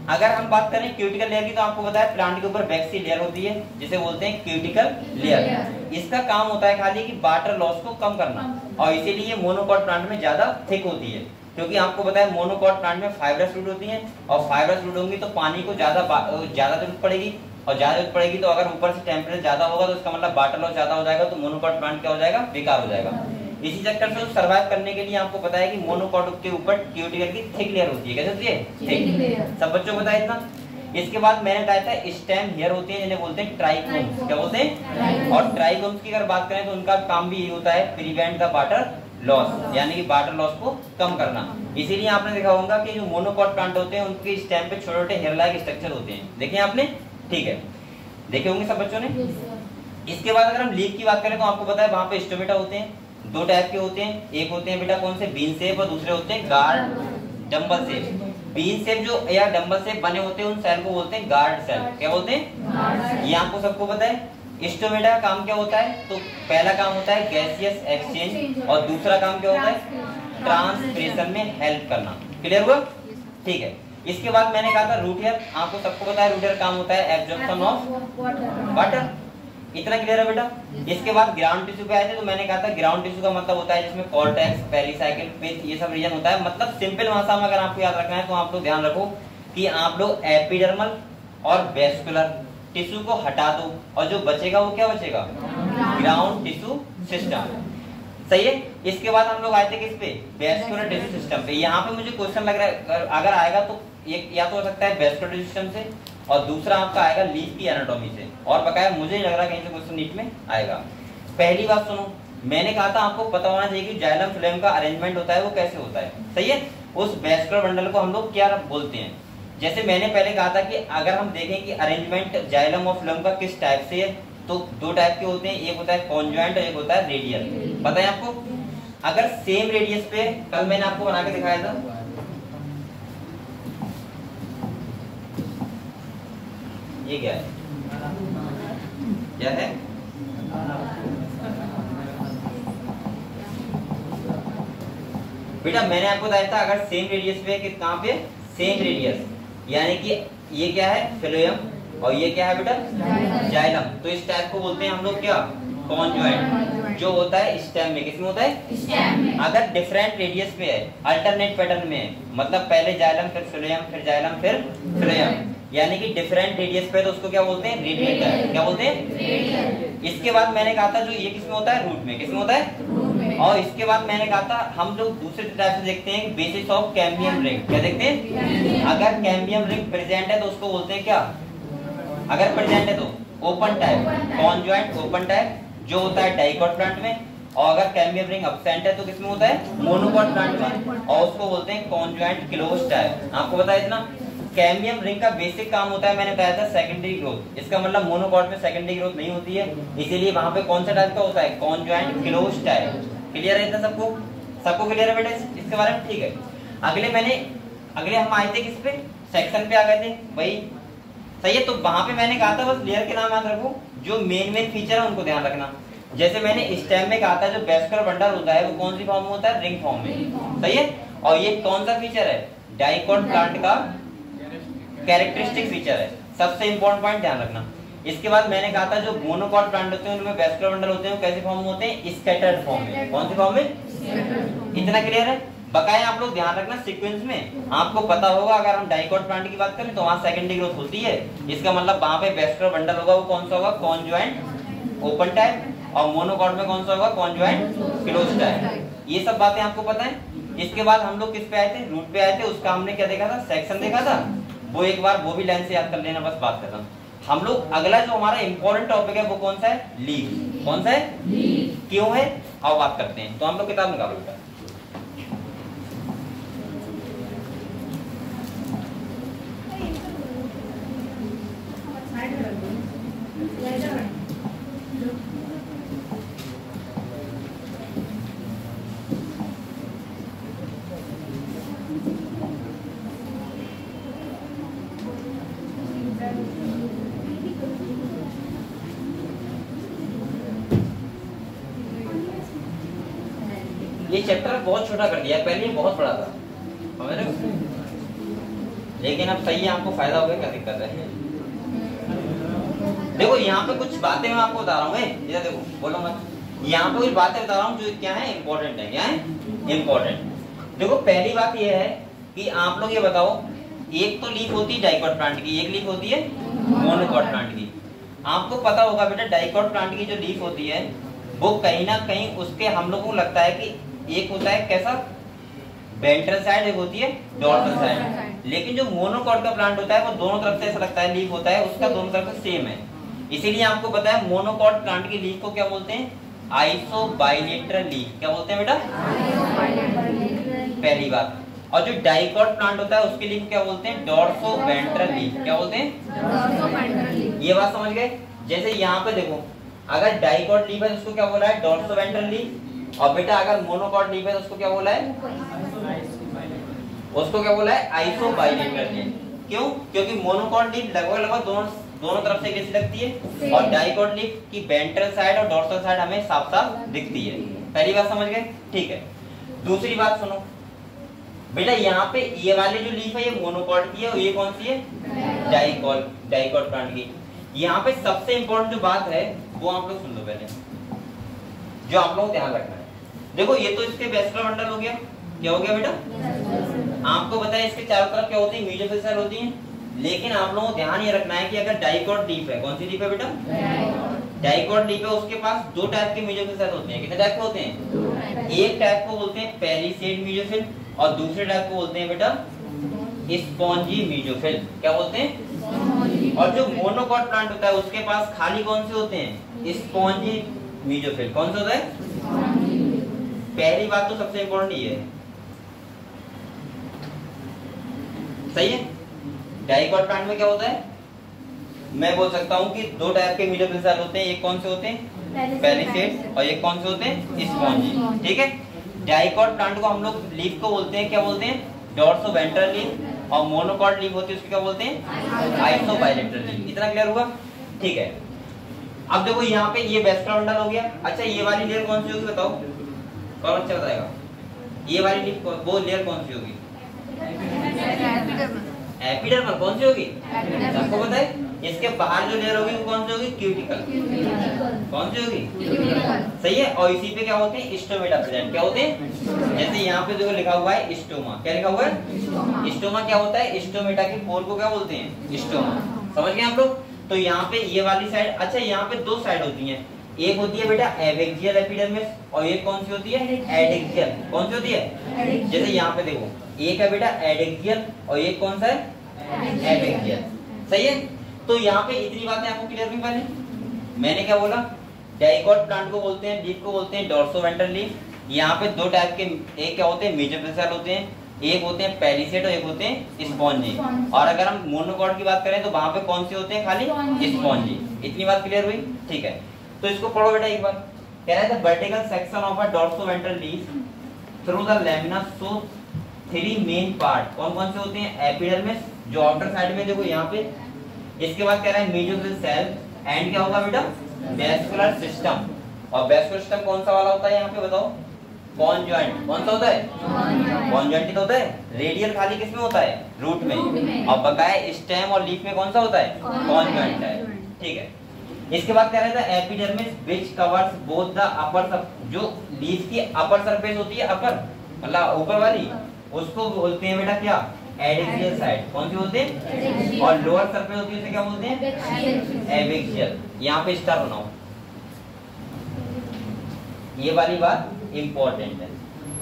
अगर हम बात करें क्यूटिकल लेयर की तो आपको पता है प्लांट के ऊपर वैक्सी लेयर होती है जिसे बोलते हैं क्यूटिकल लेयर। इसका काम होता है खाली कि वाटर लॉस को कम करना, और इसीलिए मोनोकॉट प्लांट में ज्यादा थिक होती है, क्योंकि आपको पता है मोनोकॉट प्लांट में फाइब्रस रूट होती है, और फाइब्रस रूट होंगी तो पानी को ज्यादा जरूरत पड़ेगी, और ज्यादा जरूरत पड़ेगी तो अगर ऊपर से टेम्परेचर ज्यादा होगा तो इसका मतलब वाटर लॉस ज्यादा हो जाएगा, तो मोनोकॉट प्लांट क्या हो जाएगा? बेकार हो जाएगा। इसी चक्कर से सर्वाइव करने के लिए आपको पता है कि मोनोकॉट के ऊपर क्यूटिकल की थिक लेयर होती है। कैसे होती है? थिक। सब बच्चों को पता है इतना? इसके बाद मैंने बताया था स्टेम हेयर होते हैं जिन्हें बोलते हैं ट्राइकोम्स। क्या बोलते हैं? और ट्राइकोम्स की अगर बात करें तो उनका काम भी यही होता है प्रिवेंट द वाटर लॉस, यानी कि वाटर लॉस को कम करना। इसीलिए आपने देखा होगा कि जो मोनोकॉट प्लांट होते हैं उनके स्टेम पे छोटे छोटे हेयर लाइक स्ट्रक्चर होते हैं, देखे आपने? ठीक है, देखे होंगे सब बच्चों ने। इसके बाद अगर हम लीफ की बात करें तो आपको पता है वहां पे स्टोमेटा होते हैं, 2 टाइप के होते हैं। एक होते हैं बेटा कौन से? बीन शेप, और दूसरे होते हैं guard dumbbell shape. Bean shape जो या डंबल शेप बने होते हैं उन सेल को बोलते हैं गार्ड सेल। क्या बोलते हैं? ये आपको सबको पता है। स्टोमेटा का काम क्या होता है? तो पहला काम होता है गैसियस एक्सचेंज, और दूसरा काम क्या होता है? ट्रांसप्रेशन में हेल्प करना। क्लियर हुआ? ठीक है। इसके बाद मैंने कहा था रूट हेयर, आपको सबको पता है रूट हेयर काम होता है एब्जॉर्प्शन ऑफ वाटर। इतना क्लियर है बेटा। इसके बाद ग्राउंड टिश्यू पे आए थे तो मैंने कहा था ग्राउंड टिश्यू का मतलब होता है जिसमें कॉर्टेक्स, पेरिसाइकिल, पिथ, ये सब रीजन होता है। मतलब सिंपल भाषा में अगर आपको याद रखना है तो आप लोग ध्यान रखो कि आप लोग एपिडर्मल और वेस्कुलर टिश्यू को हटा दो और जो बचेगा वो क्या बचेगा, ग्राउंड टिश्यू सिस्टम। सही है। इसके बाद हम लोग आए थे किस पे, वेस्कुलर टिश्यू सिस्टम पे। यहाँ पे मुझे क्वेश्चन लग रहा है अगर आएगा तो एक या तो हो सकता है वेस्कुलर टिश्यू सिस्टम से और दूसरा आपका आएगा लीफ की एनाटॉमी से, और बकाया मुझे नहीं लग रहा कहीं से क्वेश्चन नीट में आएगा। पहली बात सुनो, मैंने कहा था आपको पता होना चाहिए कि जाइलम फ्लोएम का अरेंजमेंट होता है वो कैसे होता है। सही है। उस वेस्कुलर बंडल को हम लोग क्या बोलते हैं, जैसे मैंने पहले कहा था कि अगर हम देखें कि अरेंजमेंट जाइलम और फ्लोएम का किस टाइप से है तो दो टाइप के होते हैं, एक होता है कॉन्जॉइंट और एक होता है रेडियल। पता है आपको। अगर सेम रेडियस पे, कल मैंने आपको बना के दिखाया था, ये क्या है, क्या है, बेटा मैंने आपको बताया था अगर सेम रेडियस पे कि कहां पे, सेम रेडियस, यानी कि ये क्या है फ्लोएम और ये क्या है बेटा जाइलम, तो इस टाइप को बोलते हैं हम लोग क्या, कॉन्जॉइंट, जो होता है स्टेम में। किसमें होता है, स्टेम में। अगर डिफरेंट रेडियस पे है, अल्टरनेट पैटर्न में है, मतलब पहले जाइलम फिर फ्लोएम फिर जाइलम फिर फ्लोएम, यानी कि डिफरेंट रेडियस पे, तो उसको क्या बोलते हैं, रेडियल। क्या बोलते हैं, रेडियल। इसके बाद मैंने कहा था जो ये किसमें होता है, रूट में। किसमें होता है, रूट में। और इसके बाद मैंने कहा था हम लोग दूसरे टाइप से देखते हैं बेसिस ऑफ कैम्बियम रिंग। क्या देखते हैं, अगर कैम्बियम रिंग प्रेजेंट है तो उसको बोलते हैं क्या, अगर प्रेजेंट है तो open type, conjoint open type जो होता है डाइकॉट प्लांट में, और अगर कैम्बियम रिंग एब्सेंट है तो किसमें होता है, मोनोकॉट प्लांट में, और उसको बोलते हैं कॉन्जॉइंट क्लोज टाइप। आपको बताया इतना। कैम्बियम रिंग का बेसिक काम होता है, मैंने बताया था सेकेंडरी ग्रोथ। इसका मतलब मोनोकॉट में सेकेंडरी ग्रोथ नहीं होती है, इसीलिए वहां पे कौन सा टाइप का होता है, कॉन्जॉइंट क्लोज टाइप। क्लियर है इतना सबको, सबको क्लियर है बेटा इसके बारे में। ठीक है। अगले हम आए थे किस पे, सेक्शन पे आ गए थे भाई। सही है। तो वहां पे मैंने कहा था बस लेयर के नाम याद रखो, जो मेन फीचर है उनको ध्यान रखना। जैसे मैंने स्टेम में कहा था जो वेस्कुलर बंडल होता है वो कौन सी फॉर्म में होता है, रिंग फॉर्म में। सही है। और ये कौन सा फीचर है, डाइकॉट प्लांट का कैरेक्टरिस्टिक फीचर है। सबसे इंपॉर्टेंट पॉइंट ध्यान रखना। इसके बाद मैंने कहा था जो मोनोकॉट प्लांट होते हैं उनमें वेस्कुलर बंडल होते हैं, कैसे फॉर्म में होते हैं, स्कैटर्ड फॉर्म में। कौन सी फॉर्म में, इतना क्लियर है। बकाया आप लोग ध्यान रखना सीक्वेंस में, आपको पता होगा अगर हम डाइकॉट प्लांट की बात करें तो वहां सेकेंडरी ग्रोथ होती है, इसका मतलब वहां पे वेस्कुलर बंडल होगा वो कौन सा होगा, कॉन्जॉइंट ओपन टाइप, और मोनोकॉट में कौन सा होगा, कॉन्जॉइंट क्लोज टाइप। ये सब बातें आपको पता है। इसके बाद हम लोग किस पे आए थे, रूट पे आए थे। उसका हमने क्या देखा था, सेक्शन देखा था। वो एक बार वो भी लाइन से याद कर लेना, बस बात खत्म। हम लोग अगला जो हमारा इंपॉर्टेंट टॉपिक है वो कौन सा है, लीफ। कौन सा है, लीफ। क्यों है, आओ बात करते हैं। तो हम लोग किताब निकालो बेटा। ये चैप्टर बहुत छोटा कर दिया, पहले बहुत बड़ा था, समझ रहे हो? लेकिन अब सही है, आपको फायदा हो गया, क्या दिक्कत है। देखो यहाँ पे कुछ बातें मैं आपको बता रहा हूँ, इधर देखो, बोलो मत। यहाँ पे कुछ बातें बता रहा हूँ जो क्या है, इंपॉर्टेंट है। क्या है, इंपॉर्टेंट। देखो पहली बात ये है कि आप लोग ये बताओ, एक तो लीफ होती है डाइकॉट प्लांट की, एक लीफ होती है मोनोकॉट प्लांट की। आपको पता होगा बेटा डाइकॉट प्लांट की जो लीफ होती है वो कहीं ना कहीं उसके, हम लोगों को लगता है कि एक होता है कैसा, वेंट्रल साइड, एक होती है डॉर्सल साइड। लेकिन जो मोनोकॉट का प्लांट होता है वो दोनों तरफ से ऐसा लगता है लीफ होता है उसका, दोनों तरफ से सेम है। इसीलिए आपको पता है मोनोकॉट प्लांट की लीफ को क्या बोलते हैं, आइसोबाइलेटरल लीफ। क्या बोलते हैं बेटा, पहली बात। और जो डाइकॉट प्लांट होता है उसकी लीफ क्या बोलते हैं, डॉर्सोवेंट्रल लीफ। क्या बोलते हैं, ये बात समझ गए। जैसे यहाँ पे देखो, अगर डाइकॉट लीफ है तो उसको क्या बोला है, डॉर्सोवेंट्रल लीफ। और बेटा अगर मोनोकॉट लीफ है तो उसको क्या बोला है, उसको क्या बोला है, आइसोबाइलेटरल लीफ। क्यों, क्योंकि मोनोकॉट लीफ लगभग दोनों तरफ से कैसी लगती है, और डाइकॉट लीफ की वेंट्रल साइड और डॉर्सल साइड हमें साफ साफ दिखती है। पहली बात समझ गए, ठीक है। दूसरी बात सुनो बेटा, यहाँ पे ये वाली जो लीफ है ये मोनोकॉट की है और ये कौन सी है, डाइकॉट प्लांट की। यहाँ पे सबसे इंपॉर्टेंट जो बात है वो आप लोग सुन लो पहले, जो आप लोगों को ध्यान रखना है। देखो ये तो इसके वेस्कुलर बंडल हो गया, क्या हो गया बेटा? आपको बताया इसके चारों तरफ क्या होती है, म्यूकोसियल सेल होती हैं। लेकिन आप लोगों को ध्यान ये रखना है कि अगर डाइकोट लीफ है, कौन सी लीफ है बेटा? डाइकोट लीफ है, उसके पास दो टाइप के म्यूकोसियल सेल होते हैं। कितने टाइप के होते हैं? एक टाइप को बोलते हैं पेरिसेड म्यूकोसियल और दूसरे टाइप को बोलते हैं बेटा स्पॉन्जी म्यूकोसियल। क्या बोलते हैं? और जो मोनोकॉट प्लांट होता है उसके पास खाली कौन से होते हैं? स्पॉन्जी म्यूकोसियल। कौन सा होता है? पहली बात तो सबसे इंपॉर्टेंट ये है, सही है। डाइकोट प्लांट में क्या होता है, मैं बोल सकता हूँ कि दो टाइप के म्यूकोसियल सेल होते हैं। एक कौन से होते हैं? पेरिसेड, और एक कौन से होते हैं? स्पॉन्जी। ठीक है। डाइकोट प्लांट को हम लोग लीफ को बोलते हैं, क्या बोलते हैं? डॉर्सोवेंट्रल लीफ। और मोनोकॉट लीफ होती है उसको क्या बोलते हैं? आइसोबाइलेटरल लीफ। इतना क्लियर हुआ? ठीक है। अब देखो यहाँ पे ये वेस्कुलर बंडल हो गया। अच्छा ये वाली लेयर कौन सी होगी बताओ, कौन अच्छा बताएगा? ये वाली लीफ वो लेयर कौन सी होगी? एपिडर्मल। कौन सी होगी? आपको पता है? इसके बाहर जो लेयर होगी वो कौन सी होगी? क्यूटिकल। कौन सी होगी? सही है। और इसी पे क्या होते हैं? Stomata present. क्या होते हैं? जैसे यहाँ पे जो लिखा हुआ है स्टोमा, क्या लिखा हुआ है? स्टोमा क्या होता है? स्टोमेटा की पोर को क्या बोलते हैं? स्टोमा। समझ गए आप लोग? तो यहाँ पे ये वाली साइड, अच्छा यहाँ पे दो साइड होती है, एक होती है बेटा एबैक्सियल एपिडर्मिस और एक कौन सी होती है? एडैक्सियल। कौन सी होती है? जैसे यहाँ पे देखो, एक है बेटा एडैक्सियल और एक कौन सा है? एबैक्सियल। सही है। तो यहाँ पे इतनी बातें आपको क्लियर हुई। पहले मैंने क्या बोला? डाइकोट प्लांट को बोलते हैं, लीफ को बोलते हैं डॉर्सोवेंट्रल लीफ। यहाँ पे दो टाइप के, एक क्या होते हैं? म्यूकोसियल सेल होते हैं, एक होते हैं पेरिसेड और एक होते हैं स्पॉन्जी। और अगर हम मोनोकॉट की बात करें तो वहां पे कौन से होते हैं? खाली स्पॉन्जी। इतनी बात क्लियर हुई? ठीक है। तो इसको पढ़ो बेटा एक बार। कह रहा है the vertical section of a dorsoventral leaf through the lamina show three main part. कौन कौन से होते हैं? एपिडर्मिस जो आउटर साइड में देखो यहाँ पे, इसके बाद कह रहा है म्यूकोसियल सेल, एंड क्या होगा बेटा? Vascular system. और वेस्कुलर सिस्टम कौन सा वाला होता है यहाँ पे बताओ? कॉन्जॉइंट। कौन सा होता है? कॉन्जॉइंट होता है। रेडियल खाली किसमें होता है? रूट में। और बकाया स्टेम और लीफ में कौन सा होता है? कॉन्जॉइंट है। ठीक है। इसके बाद कह रहा है epidermis which covers both the upper, जो लीफ की अपर सरफेस होती है, अपर मतलब ऊपर वाली, उसको बोलते हैं बेटा क्या? Adaxial side. कौन सी बोलते हैं? और लोअर सरफेस होती है उसे क्या बोलते हैं? एबैक्सियल। यहाँ पे स्टार बनाओ, ये वाली बात इंपॉर्टेंट है।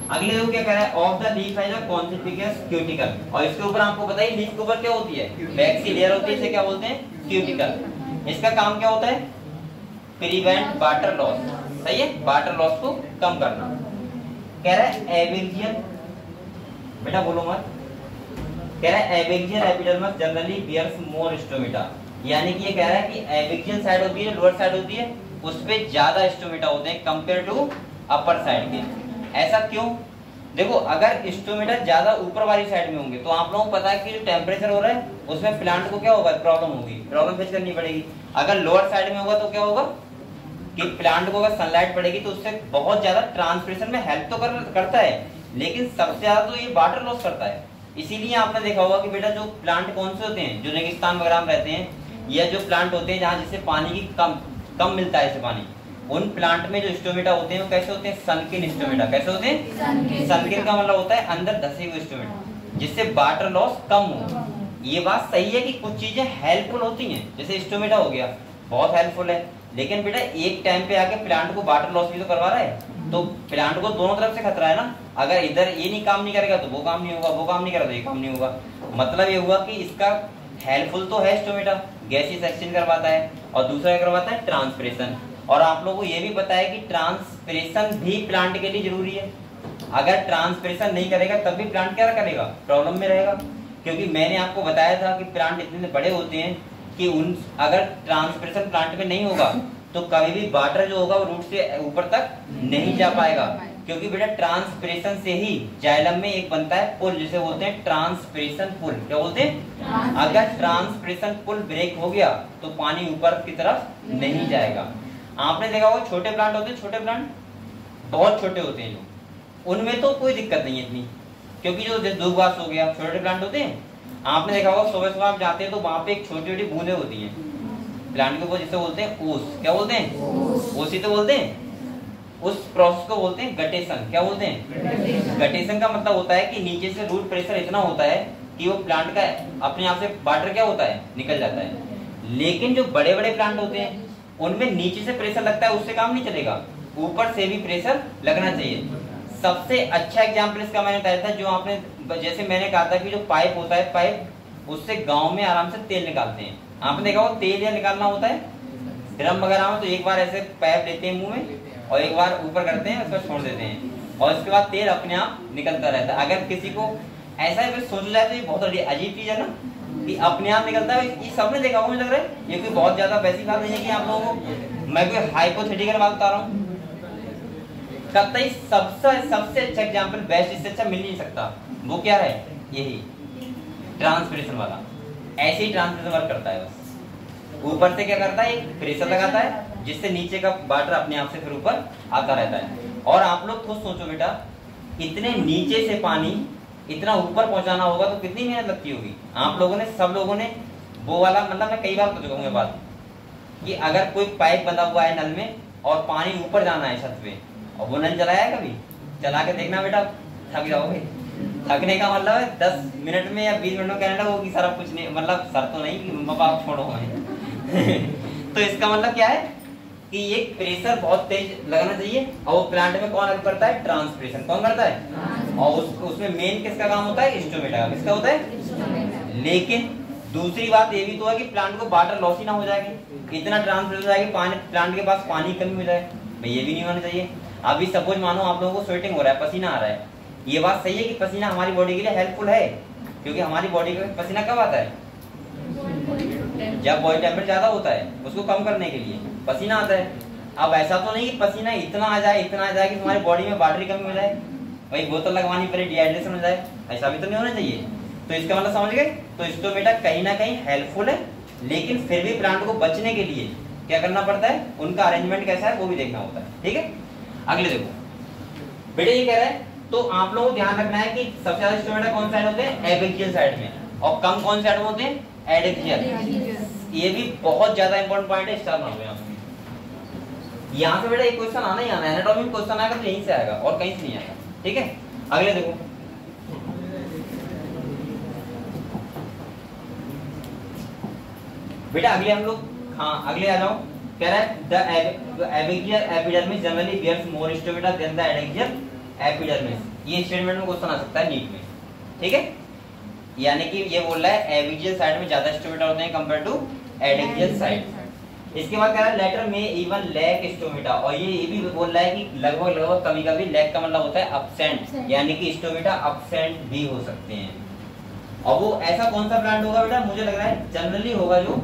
अगले देखो क्या कह रहा है? ऑफ द लीफ है कॉन्सिपिकस क्यूटिकल। और इसके ऊपर आपको पता है लीफ के ऊपर क्या होती है? वैक्स की लेयर होती है, इसे क्या बोलते हैं? क्यूटिकल। इसका काम क्या होता है? Prevent water loss. सही है, वाटर लॉस को कम करना। कह रहा है एबैक्सियल, बेटा बोलो मत। कह रहा है abaxial epidermis generally bears more stomata. यानी कि ये कह रहा है कि एबैक्सियल साइड होती है, लोअर साइड होती है, उस पे ज्यादा स्टोमेटा होते हैं कंपेयर टू अपर साइड के। ऐसा क्यों? देखो अगर स्टोमेटा ज्यादा ऊपर वाली साइड में होंगे तो आप लोगों को पता है कि जो टेम्परेचर हो रहा है उसमें प्लांट को क्या होगा? प्रॉब्लम होगी, प्रॉब्लम फेस करनी पड़ेगी। अगर लोअर साइड में होगा तो क्या होगा कि प्लांट को अगर सनलाइट पड़ेगी तो उससे बहुत ज्यादा ट्रांसपिरेशन में हेल्प तो करता है, लेकिन सबसे ज्यादा तो ये वाटर लॉस करता है। इसीलिए आपने देखा होगा कि बेटा जो प्लांट कौन से होते हैं जो रेगिस्तान वगैरह में रहते हैं, या जो प्लांट होते हैं जहाँ जिससे पानी की कम मिलता है, इसे पानी, उन प्लांट में जो स्टोमेटा होते हैं वो कैसे होते हैं? सनकिन स्टोमेटा। कैसे होते हैं? सनकिन का मतलब होता है अंदर धसे हुए स्टोमेटा, जिससे वाटर लॉस कम हो। ये बात सही है कि कुछ चीजें हेल्पफुल होती हैं, जैसे स्टोमेटा हो गया बहुत हेल्पफुल है, लेकिन बेटा एक टाइम पे आके प्लांट को वाटर लॉस भी तो करवा रहा है, तो प्लांट को दोनों तरफ से खतरा है ना। अगर इधर ये नहीं काम नहीं करेगा तो वो काम नहीं होगा, वो काम नहीं करेगा तो ये काम नहीं होगा। मतलब ये हुआ कि इसका हेल्पफुल तो है स्टोमेटा, गैसेस एक्सचेंज करवाता है, और दूसरा क्या करवाता है? ट्रांसपिरेशन। और आप लोगों को ये भी पता है कि ट्रांसपिरेशन भी प्लांट के लिए जरूरी है। अगर ट्रांसपिरेशन नहीं करेगा तब भी प्लांट क्या करेगा? प्रॉब्लम में रहेगा। क्योंकि मैंने आपको बताया था कि प्लांट इतने बड़े होते हैं कि उन अगर ट्रांसपिरेशन प्लांट में नहीं होगा तो कभी भी वाटर जो होगा वो रूट से ऊपर तक नहीं जा पाएगा। क्योंकि बेटा ट्रांसपिरेशन से ही जाइलम में एक बनता है पुल, जिसे बोलते हैं ट्रांसपिरेशन पुल। क्या बोलते हैं? अगर ट्रांसपिरेशन पुल ब्रेक हो गया तो पानी ऊपर की तरफ नहीं जाएगा। आपने देखा होगा छोटे प्लांट होते हैं, छोटे प्लांट बहुत छोटे होते हैं जो, उनमें तो कोई दिक्कत नहीं है इतनी, क्योंकि जो दूबघास हो गया, छोटे प्लांट होते हैं। आपने देखा होगा सुबह सुबह आप जाते हैं तो वहां पे एक छोटी छोटी बूंदे होती हैं, प्लांट के ऊपर जिसे बोलते हैं ओस, क्या बोलते हैं? ओस ही तो बोलते हैं। उस प्रोसेस को बोलते हैं गटेशन। क्या बोलते हैं? गटेशन का मतलब होता है कि नीचे से रूट प्रेशर इतना होता है कि वो प्लांट का अपने आप से वाटर क्या होता है, निकल जाता है। लेकिन जो बड़े बड़े प्लांट होते हैं उनमें नीचे से प्रेशर लगता है, उससे काम नहीं चलेगा, ऊपर से भी प्रेशर लगना चाहिए। सबसे अच्छा एग्जाम्पल इसका मैंने बताया था, जो आपने जैसे मैंने कहा था कि जो पाइप होता है, पाइप उससे गांव में आराम से तेल निकालते हैं। आपने देखा हो तेल या निकालना होता है ड्रम वगैरह में, तो एक बार ऐसे पाइप लेते हैं मुंह में और एक बार ऊपर करते हैं, उसको छोड़ देते हैं और उसके बाद तेल अपने आप निकलता रहता है। अगर किसी को ऐसा ही सोचा जाए तो ये बहुत अजीब चीज है ना कि अपने आप निकलता है। ये सबने देखा होगा, मुझे लग रहा है ये कोई बहुत ज्यादा वैसी बात नहीं है कि आप लोगों को मैं कोई हाइपोथेटिकल बात बता रहा हूँ। कतई सबसे अच्छा एग्जाम्पल बेस्ट, इससे अच्छा मिल नहीं सकता। वो क्या है? यही ट्रांसपिरेशन वाला। ऐसे ही ट्रांसपिरेशन वर्क करता है। बस ऊपर से क्या करता है, एक प्रेशर लगाता है जिससे नीचे का वाटर अपने आप से फिर ऊपर आता रहता है। और आप लोग खुद सोचो बेटा, इतने नीचे से पानी इतना ऊपर पहुंचाना होगा तो कितनी मेहनत लगती होगी। आप लोगों ने, सब लोगों ने वो वाला, मतलब मैं कई बार बता चुका हूँ ये बात कि अगर कोई पाइप बंधा हुआ है नल में और पानी ऊपर जाना है छत पे, और वो नल चलाया है, कभी चला के देखना बेटा, थक जाओगे। थकने का मतलब है 10 मिनट में या 20 मिनट में कहने लगो कि सर अब कुछ नहीं, मतलब सर तो नहीं कि मम्मा पापा छोड़ो हमें। तो इसका मतलब क्या है कि ये प्रेशर बहुत तेज लगना चाहिए। और वो प्लांट में कौन हेल्प करता है? ट्रांसपिरेशन। कौन करता है? और उसमें मेन किसका काम होता है? स्टोमेटा का। किसका होता है? लेकिन दूसरी बात ये भी तो है कि प्लांट को वाटर लॉस ही ना हो जाएगी, इतना ट्रांसपिरेशन हो जाएगी पानी, प्लांट के पास पानी कमी हो जाए, भाई ये भी नहीं होना चाहिए। अभी सपोज मानो आप लोगों को स्वेटिंग हो रहा है, पसीना आ रहा है, ये बात सही है कि पसीना हमारी बॉडी के लिए हेल्पफुल है, क्योंकि हमारी बॉडी का पसीना कब आता है? जब बॉडी टेम्परेचर ज्यादा होता है, उसको कम करने के लिए पसीना आता है। अब ऐसा तो नहीं कि पसीना इतना आ जाए कि तुम्हारी बॉडी में वाटर की कमी हो जाए, भाई बोतल लगवानी पड़े, डिहाइड्रेशन हो जाए, ऐसा भी तो नहीं होना चाहिए। तो इसका मतलब समझ गए? तो स्टोमेटा कहीं ना कहीं हेल्पफुल है, लेकिन फिर भी प्लांट को बचने के लिए क्या करना पड़ता है, उनका अरेंजमेंट कैसा है वो भी देखना होता है। ठीक है, अगले देखो बेटे, ये कह रहा है तो आप लोगों को ध्यान रखना है कि सबसे ज्यादा स्टोमेटा कौन साइड होते हैं? एबैक्सियल साइड में, और कम कौन साइड में होते हैं? एडैक्सियल। ये भी बहुत ज्यादा इंपॉर्टेंट पॉइंट है, स्टार मार्क में। यहाँ से बेटा एक क्वेश्चन आना ही आना है, एनाटॉमी में क्वेश्चन आएगा तो यहीं से आएगा और कहीं से नहीं आएगा। ठीक है, अगले देखो बेटा, अगले हम लोग, हाँ अगले आ जाओ। कह रहा है the abaxial epidermis generally bears more stomata than the adaxial epidermis. ये स्टेटमेंट में क्वेश्चन आ सकता है नीट में। ठीक है, यानी कि ये बोल रहा है एबैक्सियल साइड में ज्यादा स्टोमेटा होते हैं कंपेयर टू एडैक्सियल साइड। इसके बाद कह रहा है लेटर में इवन लैक स्टोमेटा, और ये भी बोल रहा है कि लगभग कभी कभी लैक का मतलब होता है अब्सेंट, यानी कि स्टोमेटा अब्सेंट भी हो सकते हैं। और वो ऐसा कौन सा प्लांट होगा बेटा? मुझे लग रहा है जनरली होगा जो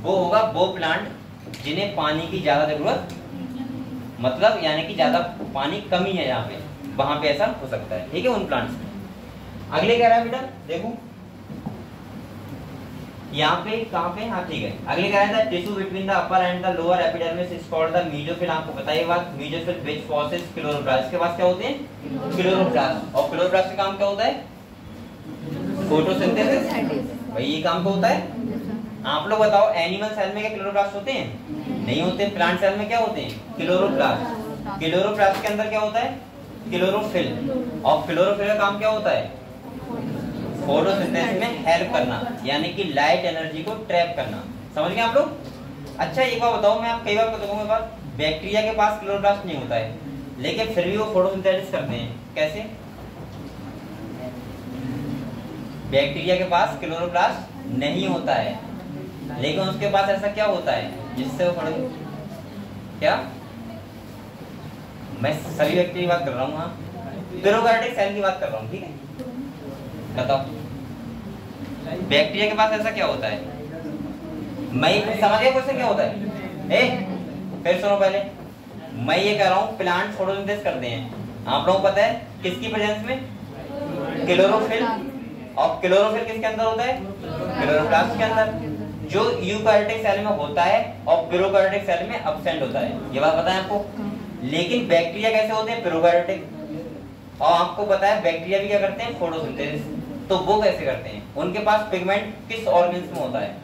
वो होगा वो प्लांट जिन्हें पानी की ज्यादा जरूरत, मतलब यानी कि ज्यादा पानी कमी है यहाँ पे, वहां पे ऐसा हो सकता है। ठीक है, उन प्लांट्स में। अगले कह रहा है बेटा, देखो यहाँ पे कहाँ पे, हाँ ठीक है, अगले कह रहा है tissue between the upper and the lower epidermis is called the mesophyll. आपको बताइए बात, मेसोफिल व्हिच प्रोसेस क्लोरोप्लास्ट। इसके पास क्या होते हैं? क्लोरोप्लास्ट। और क्लोरोप्लास्ट का काम क्या होता है? फोटोसिंथेसिस। भाई ये काम क्या होता है? आप लोग बताओ, एनिमल सेल में क्या क्लोरोप्लास्ट होते हैं? नहीं होते। प्लांट सेल में क्या होते हैं? क्लोरोप्लास्ट। क्लोरोप्लास्ट के अंदर क्या होता है? क्लोरोफिल। और क्लोरोफिल का काम क्या होता है? फोटोसिंथेसिस में हेल्प करना, यानी कि लाइट एनर्जी को ट्रैप करना। समझ गए आप लोग? अच्छा एक बार बताओ, मैं आप कई बार बताऊंगा बात, बैक्टीरिया के पास क्लोरोप्लास्ट नहीं होता है, लेकिन फिर भी वो फोटोसिंथेसिस करते हैं। कैसे? बैक्टीरिया के पास क्लोरोप्लास्ट नहीं होता है, लेकिन उसके पास ऐसा क्या होता है जिससे वो फोटो, क्या? मैं सभी बैक्टीरिया की बात कर रहा हूँ, हाँ प्रोकैरियोटिक सेल की बात कर रहा हूँ। ठीक है, बताओ बैक्टीरिया के पास ऐसा क्या होता है? मैं समझ गया क्वेश्चन क्या होता है? फिर सुनो पहले, मैं ये कह रहा हूँ प्लांट फोटोसिंथेसिस करते हैं, आप लोगों को पता है किसकी प्रेजेंस में? क्लोरोफिल। और क्लोरोफिल किसके अंदर होता है? क्लोरोप्लास्ट के अंदर, जो यूकैरियोटिक सेल में होता है और प्रोकैरियोटिक सेल में एब्सेंट होता है। ये बात पता है आपको? लेकिन बैक्टीरिया कैसे होते हैं? प्रोकैरियोटिक। और आपको पता है बैक्टीरिया भी क्या करते हैं? फोटोसिंथेसिस। तो वो कैसे करते हैं? उनके पास पिगमेंट किस ऑर्गन्स में होता है?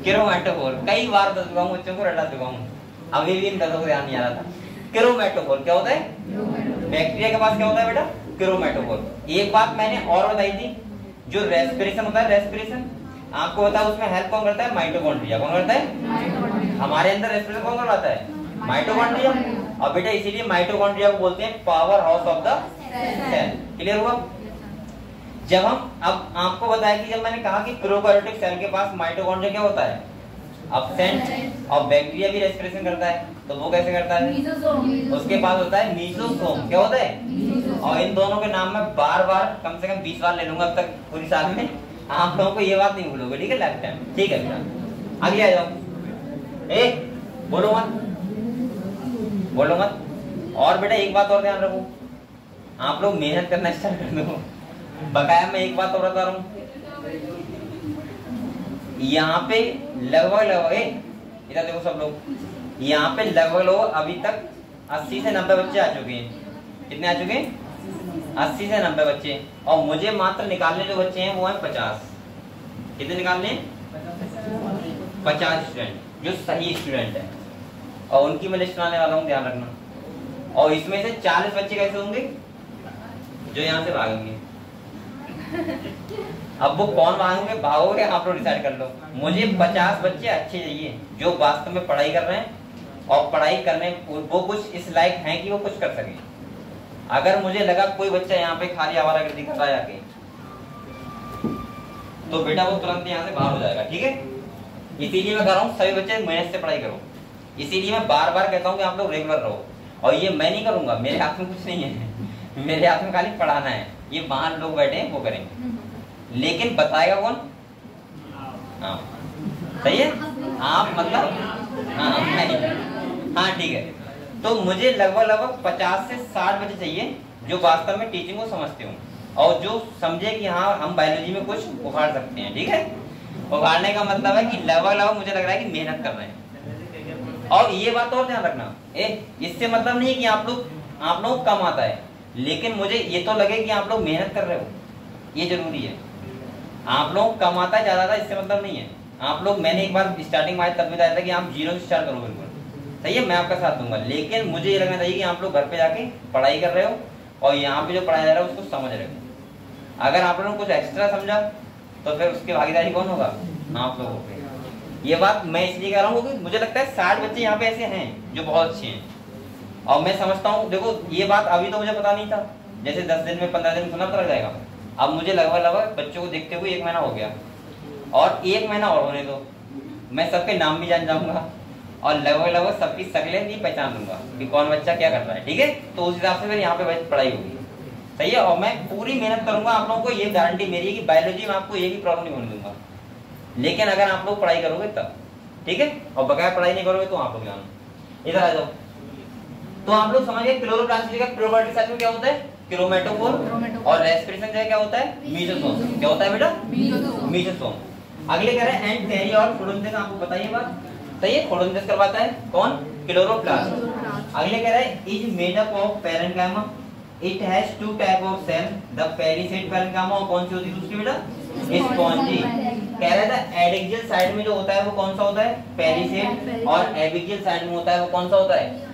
क्रोमैटोफोर, कई बार दस चुका हूँ, बच्चों को रटा चुका हूँ, अभी भी इन दसों को ध्यान नहीं आ रहा था। क्रोमैटोफोर क्या होता है? बैक्टीरिया के पास क्या होता है बेटा? क्रोमैटोफोर। एक बात मैंने और बताई थी, जो रेस्पिरेशन होता है, रेस्पिरेशन आपको पता है, उसमें हेल्प कौन करता है? माइटोकॉन्ड्रिया। कौन करता है? हमारे अंदर रेस्पिरेशन कौन करवाता है? माइटोकॉन्ड्रिया। और बेटा इसीलिए माइटोकॉन्ड्रिया को बोलते हैं powerhouse of the cell. Clear हुआ? जब हम, अब आपको बताया कि जब मैंने कहा कि प्रोकैरियोटिक सेल के पास माइटोकॉन्ड्रिया क्या होता है? एब्सेंट। और बैक्टीरिया भी रेस्पिरेशन करता है, तो वो कैसे करता है? उसके पास होता है मीसोसोम। क्या होता है? और इन दोनों के नाम में बार बार कम से कम 20 बार ले लूंगा अब तक पूरी साल में, आप लोगों को ये बात नहीं भूलोगे, ठीक है? लाइफ टाइम, ठीक है बेटा। आगे आ जाओ। बोलो मत, बोलो मत। और बेटा एक बात और ध्यान रखो, आप लोग मेहनत करना स्टार्ट कर दो। बकाया मैं एक बात और बता रहा हूँ, यहाँ पे लगभग इधर देखो सब लोग, यहाँ पे लगभग अभी तक 80 से 90 बच्चे आ चुके हैं। कितने आ चुके हैं? 80 से 90 बच्चे। और मुझे मात्र निकालने जो बच्चे हैं वो हैं 50। कितने निकालने? 50 स्टूडेंट जो सही स्टूडेंट है, और उनकी मैं लिस्ट बनाने वाला हूँ, ध्यान रखना। और इसमें से 40 बच्चे कैसे होंगे? जो यहाँ से भागेंगे। अब वो कौन भागोगे आप लोग डिसाइड कर लो। मुझे 50 बच्चे अच्छे चाहिए जो वास्तव में पढ़ाई कर रहे हैं और पढ़ाई करने वो कुछ इस लायक हैं कि वो कुछ कर सके। अगर मुझे लगा कोई बच्चा यहाँ पे खाली आवारागर्दी कर रहा है आके, तो बेटा वो तुरंत यहाँ से बाहर हो जाएगा, ठीक है? इसीलिए मैं कह रहा हूँ सभी बच्चे मेहनत से पढ़ाई करो। इसीलिए मैं बार बार कहता हूँ कि आप लोग रेगुलर रहो। और ये मैं नहीं करूंगा, मेरे हाथ में कुछ नहीं है, मेरे हाथ में खाली पढ़ाना है। ये बाहर लोग बैठे हैं वो करेंगे, लेकिन बताएगा कौन? हाँ सही है, आप मतलब हाँ ठीक है। तो मुझे लगभग 50 से 60 बच्चे चाहिए जो वास्तव में टीचिंग को समझते हो और जो समझे कि हाँ हम बायोलॉजी में कुछ उखाड़ सकते हैं, ठीक है? उखाड़ने का मतलब है कि लगभग मुझे लग रहा है कि मेहनत कर रहे हैं। और ये बात और ध्यान रखना, इससे मतलब नहीं है कि आप लोग कम आता है, लेकिन मुझे ये तो लगे कि आप लोग मेहनत कर रहे हो, ये जरूरी है। आप लोग कम आता है ज्यादा आता है इससे मतलब नहीं है। आप लोग, मैंने एक बार स्टार्टिंग में तब बताया था कि आप 0 से स्टार्ट करो, बिल्कुल सही है, मैं आपका साथ दूंगा। लेकिन मुझे ये लगना चाहिए कि आप लोग घर पे जाके पढ़ाई कर रहे हो और यहाँ पे जो पढ़ाया जा रहा है उसको समझ रहे हो। अगर आप लोगों ने कुछ एक्स्ट्रा समझा तो फिर उसकी भागीदारी कौन होगा? आप लोगों पे। ये बात मैं इसलिए कह रहा हूँ क्योंकि मुझे लगता है 60 बच्चे यहाँ पे ऐसे हैं जो बहुत अच्छे हैं। और मैं समझता हूँ, देखो ये बात अभी तो मुझे पता नहीं था, जैसे 10 दिन में 15 दिन में सुना पता लग जाएगा। अब मुझे लगभग बच्चों को देखते हुए 1 महीना हो गया, और 1 महीना और होने दो, मैं सबके नाम भी जान जाऊंगा और लगभग सबकी शक्लें भी पहचान लूंगा कि कौन बच्चा क्या कर रहा है, ठीक है? तो उस हिसाब से फिर यहाँ पे पढ़ाई होगी, सही है? और मैं पूरी मेहनत करूंगा, आप लोगों को ये गारंटी मेरी है कि बायोलॉजी में आपको ये भी प्रॉब्लम नहीं होने दूंगा। लेकिन अगर आप लोग पढ़ाई करोगे तब, ठीक है? और बकाया पढ़ाई नहीं करोगे तो आप लोग जानो। इधर आ जाओ। तो आप लोग समझ गए क्लोरोप्लास्ट का प्रोकैरियोटिक सेल में क्या होता है? क्रोमैटोफोर। और रेस्पिरेशन जो है क्या होता है? मीसोसोम। क्या होता है बेटा? मीसोसोम। अगले कह रहे हैं एंड कैरी और फोटोसिंथेसिस, आपको बताइए बात सही है? फोटोसिंथेसिस करवाता है कौन? क्लोरोप्लास्ट। अगले कह रहे हैं is made up of parenchyma, it has 2 type of cell, the palisade parenchyma, और कौन सी होती है दूसरी बेटा? स्पॉन्जी। कह रहा था एडैक्सियल साइड में जो होता है वो कौन सा होता है? पेरिसेड, और एबिजियल साइड में होता है वो कौन सा होता है?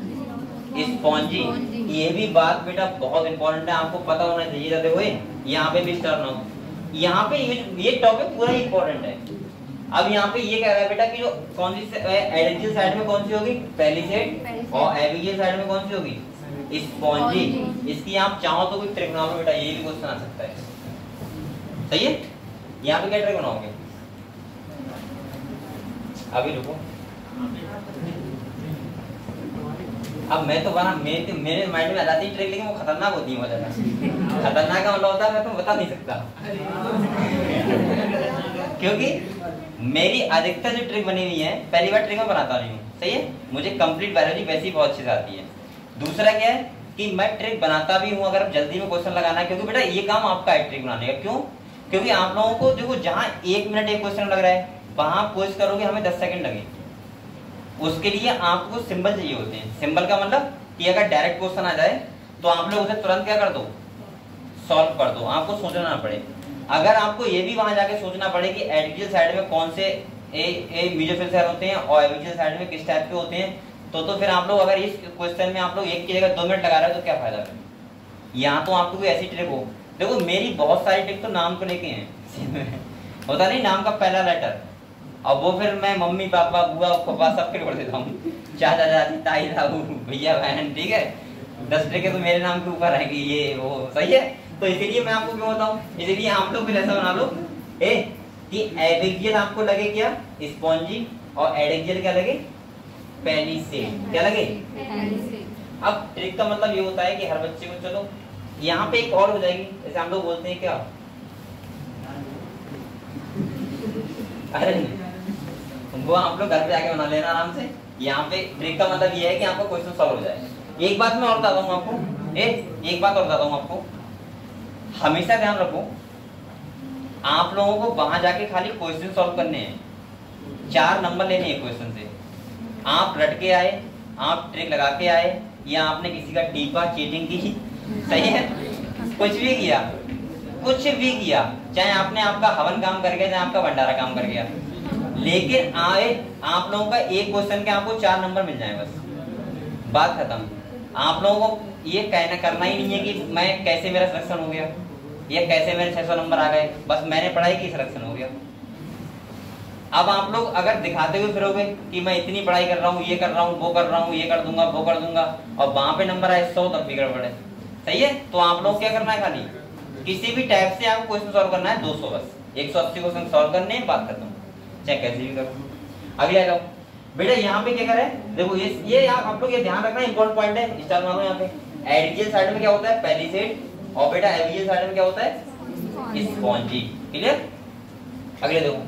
स्पॉन्जी। ये भी बात बेटा बहुत इंपॉर्टेंट है, आपको पता होना चाहिए। देखो यहाँ पे भी टर्न हो, यहाँ पे ये टॉपिक पूरा इंपॉर्टेंट है। अब यहाँ पे ये कह रहा है बेटा कि जो कौन सी एडैक्सियल साइड में कौन सी होगी? पेरिसेड, और एबिजियल साइड में कौन सी होगी? स्पॉन्जी। इसकी आप चाहो तो कोई ट्रिक बनाओ बेटा, ये भी क्वेश्चन आ सकता है, सही है? यहाँ पे क्या ट्रिक बनाओगे? अभी रुको, अब मैं तो बना मेरे माइंड में आ जाती है ट्रिक, लेकिन वो खतरनाक होती है बहुत ज्यादा। खतरनाक का मतलब होता है मैं तो बता नहीं सकता क्योंकि मेरी अधिकतर जो ट्रिक बनी हुई है पहली बार ट्रिक में बनाता नहीं हूँ, सही है? मुझे कंप्लीट बायोलॉजी वैसे ही बहुत अच्छी से आती है। दूसरा क्या है कि मैं ट्रिक बनाता भी हूँ अगर जल्दी में क्वेश्चन लगाना है, क्योंकि बेटा ये काम आपका है ट्रिक बनाने का। क्यों? क्योंकि आप लोगों को देखो जहाँ 1 मिनट एक क्वेश्चन लग रहा है वहां आप कोशिश करोगे हमें 10 सेकंड लगे, उसके लिए आपको सिंबल चाहिए होते हैं। सिंबल का मतलब कि अगर डायरेक्ट क्वेश्चन आ जाए तो आप लोग उसे तुरंत क्या कर दो? सॉल्व कर दो, आपको सोचना ना पड़े। अगर आपको ये भी वहां जाके सोचना पड़े कि एडैक्सियल साइड में कौन से ए मेसोफिल सेल होते हैं और एपिथेलियल साइड में किस टाइप के होते हैं। तो फिर आप लोग अगर इस क्वेश्चन में आप लोग एक की जगह 2 मिनट लगा रहे हो तो क्या फायदा है। यहाँ तो आपको कोई ऐसी ट्रिक हो, देखो मेरी बहुत सारी ट्रिक तो नाम को लेके हैं होता नहीं नाम का पहला लेटर, और वो फिर मैं मम्मी पापा बुआ पापा सबके ऊपर देता हूँ, चाचा चाची ताई ताऊ भैया बहन, ठीक है 10 ट्रिकें तो मेरे नाम के ऊपर रहेगी, ये वो सही है। तो इसीलिए मैं आपको क्यों बताऊँ, इसलिए आप लोग फिर ऐसा बना लो कि एडेक्सियल आपको लगे क्या स्पॉन्जी और एडेक्सियल क्या लगे पेलिसेड, क्या लगे। अब ट्रिक का मतलब ये होता है कि हर बच्चे को, चलो यहाँ पे एक और हो जाएगी, जैसे हम लोग बोलते हैं क्या, अरे वो आप लोग घर पे आके बना लेना आराम से। यहाँ पे ट्रिक का मतलब ये है कि आपका क्वेश्चन सॉल्व हो जाए। एक बात मैं और बताता हूँ आपको, एक बात और बताता हूँ आपको, हमेशा ध्यान रखो आप लोगों को वहां जाके खाली क्वेश्चन सॉल्व करने हैं, 4 नंबर लेने हैं क्वेश्चन से। आप रट के आए, आप ट्रिक लगा के आए, या आपने किसी का टीपा चीटिंग की, सही है, कुछ भी किया, चाहे आपने आपका हवन काम कर गया, चाहे आपका भंडारा काम कर गया, लेकिन आए आप लोगों का एक क्वेश्चन के आपको 4 नंबर मिल जाए, बस बात खत्म। आप लोगों को ये कहना करना ही नहीं है कि मैं कैसे मेरा सिलेक्शन हो गया या कैसे मेरे 600 नंबर आ गए, बस मैंने पढ़ाई की सिलेक्शन हो गया। अब आप लोग अगर दिखाते हुए फिरोगे कि मैं इतनी पढ़ाई कर रहा हूँ, ये कर रहा हूँ, वो कर रहा हूँ, ये कर दूंगा, वो कर दूंगा, और वहां पे नंबर आए 100 तब भी गड़बड़ है, सही है। तो आप लोग क्या करना है, खाली किसी भी टाइप से आपको क्वेश्चन सॉल्व करना है 200, बस 180 क्वेश्चन सॉल्व करने, बात खत्म, चाहे कैसे भी करो। अगले आ जाओ बेटा, यहाँ पे क्या करें, देखो ये आप लोग ये ध्यान रखना इंपॉर्टेंट पॉइंट है, स्टार मानो यहाँ पे। एडिजियल साइड में क्या होता है पेलिसेड, और बेटा एविजियल साइड में क्या होता है स्पॉन्जी, क्लियर। अगले देखो,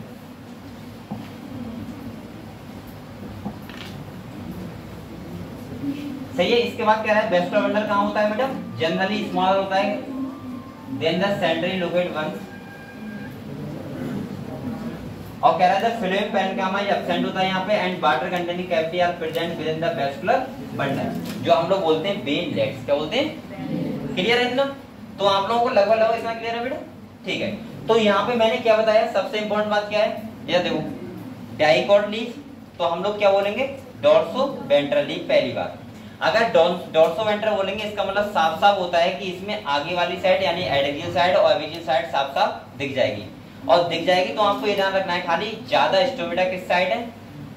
सही है। इसके बाद क्या है, वेस्कुलर बंडल कहाँ होता है बेटा, जनरली स्मॉलर होता है than the centrally located one, और कह रहा है फिल्म पैरेन्काइमा एब्सेंट होता है यहाँ पे, and water containing cavity are present within the vascular bundle, जो हम लोग बोलते हैं वेन लेग्स, क्या बोलते हैं, क्लियर है ना। तो आप लोगों को लगभग इसमें क्लियर है बेटा, ठीक है। तो यहाँ पे मैंने क्या बताया, सबसे इंपॉर्टेंट बात क्या है, ये देखो डाइकॉट लीफ, तो हम लोग क्या बोलेंगे डोर्सो वेंट्रल लीफ, पहली बात। अगर डोर्सो वेंट्रल बोलेंगे इसका मतलब साफ साफ होता है कि इसमें आगे वाली साइड यानी एडेक्सियल साइड और एविजियल साइड साफ साफ दिख जाएगी, और दिख जाएगी तो आपको ये ध्यान रखना है खाली ज्यादा स्टोमेटा किस साइड है,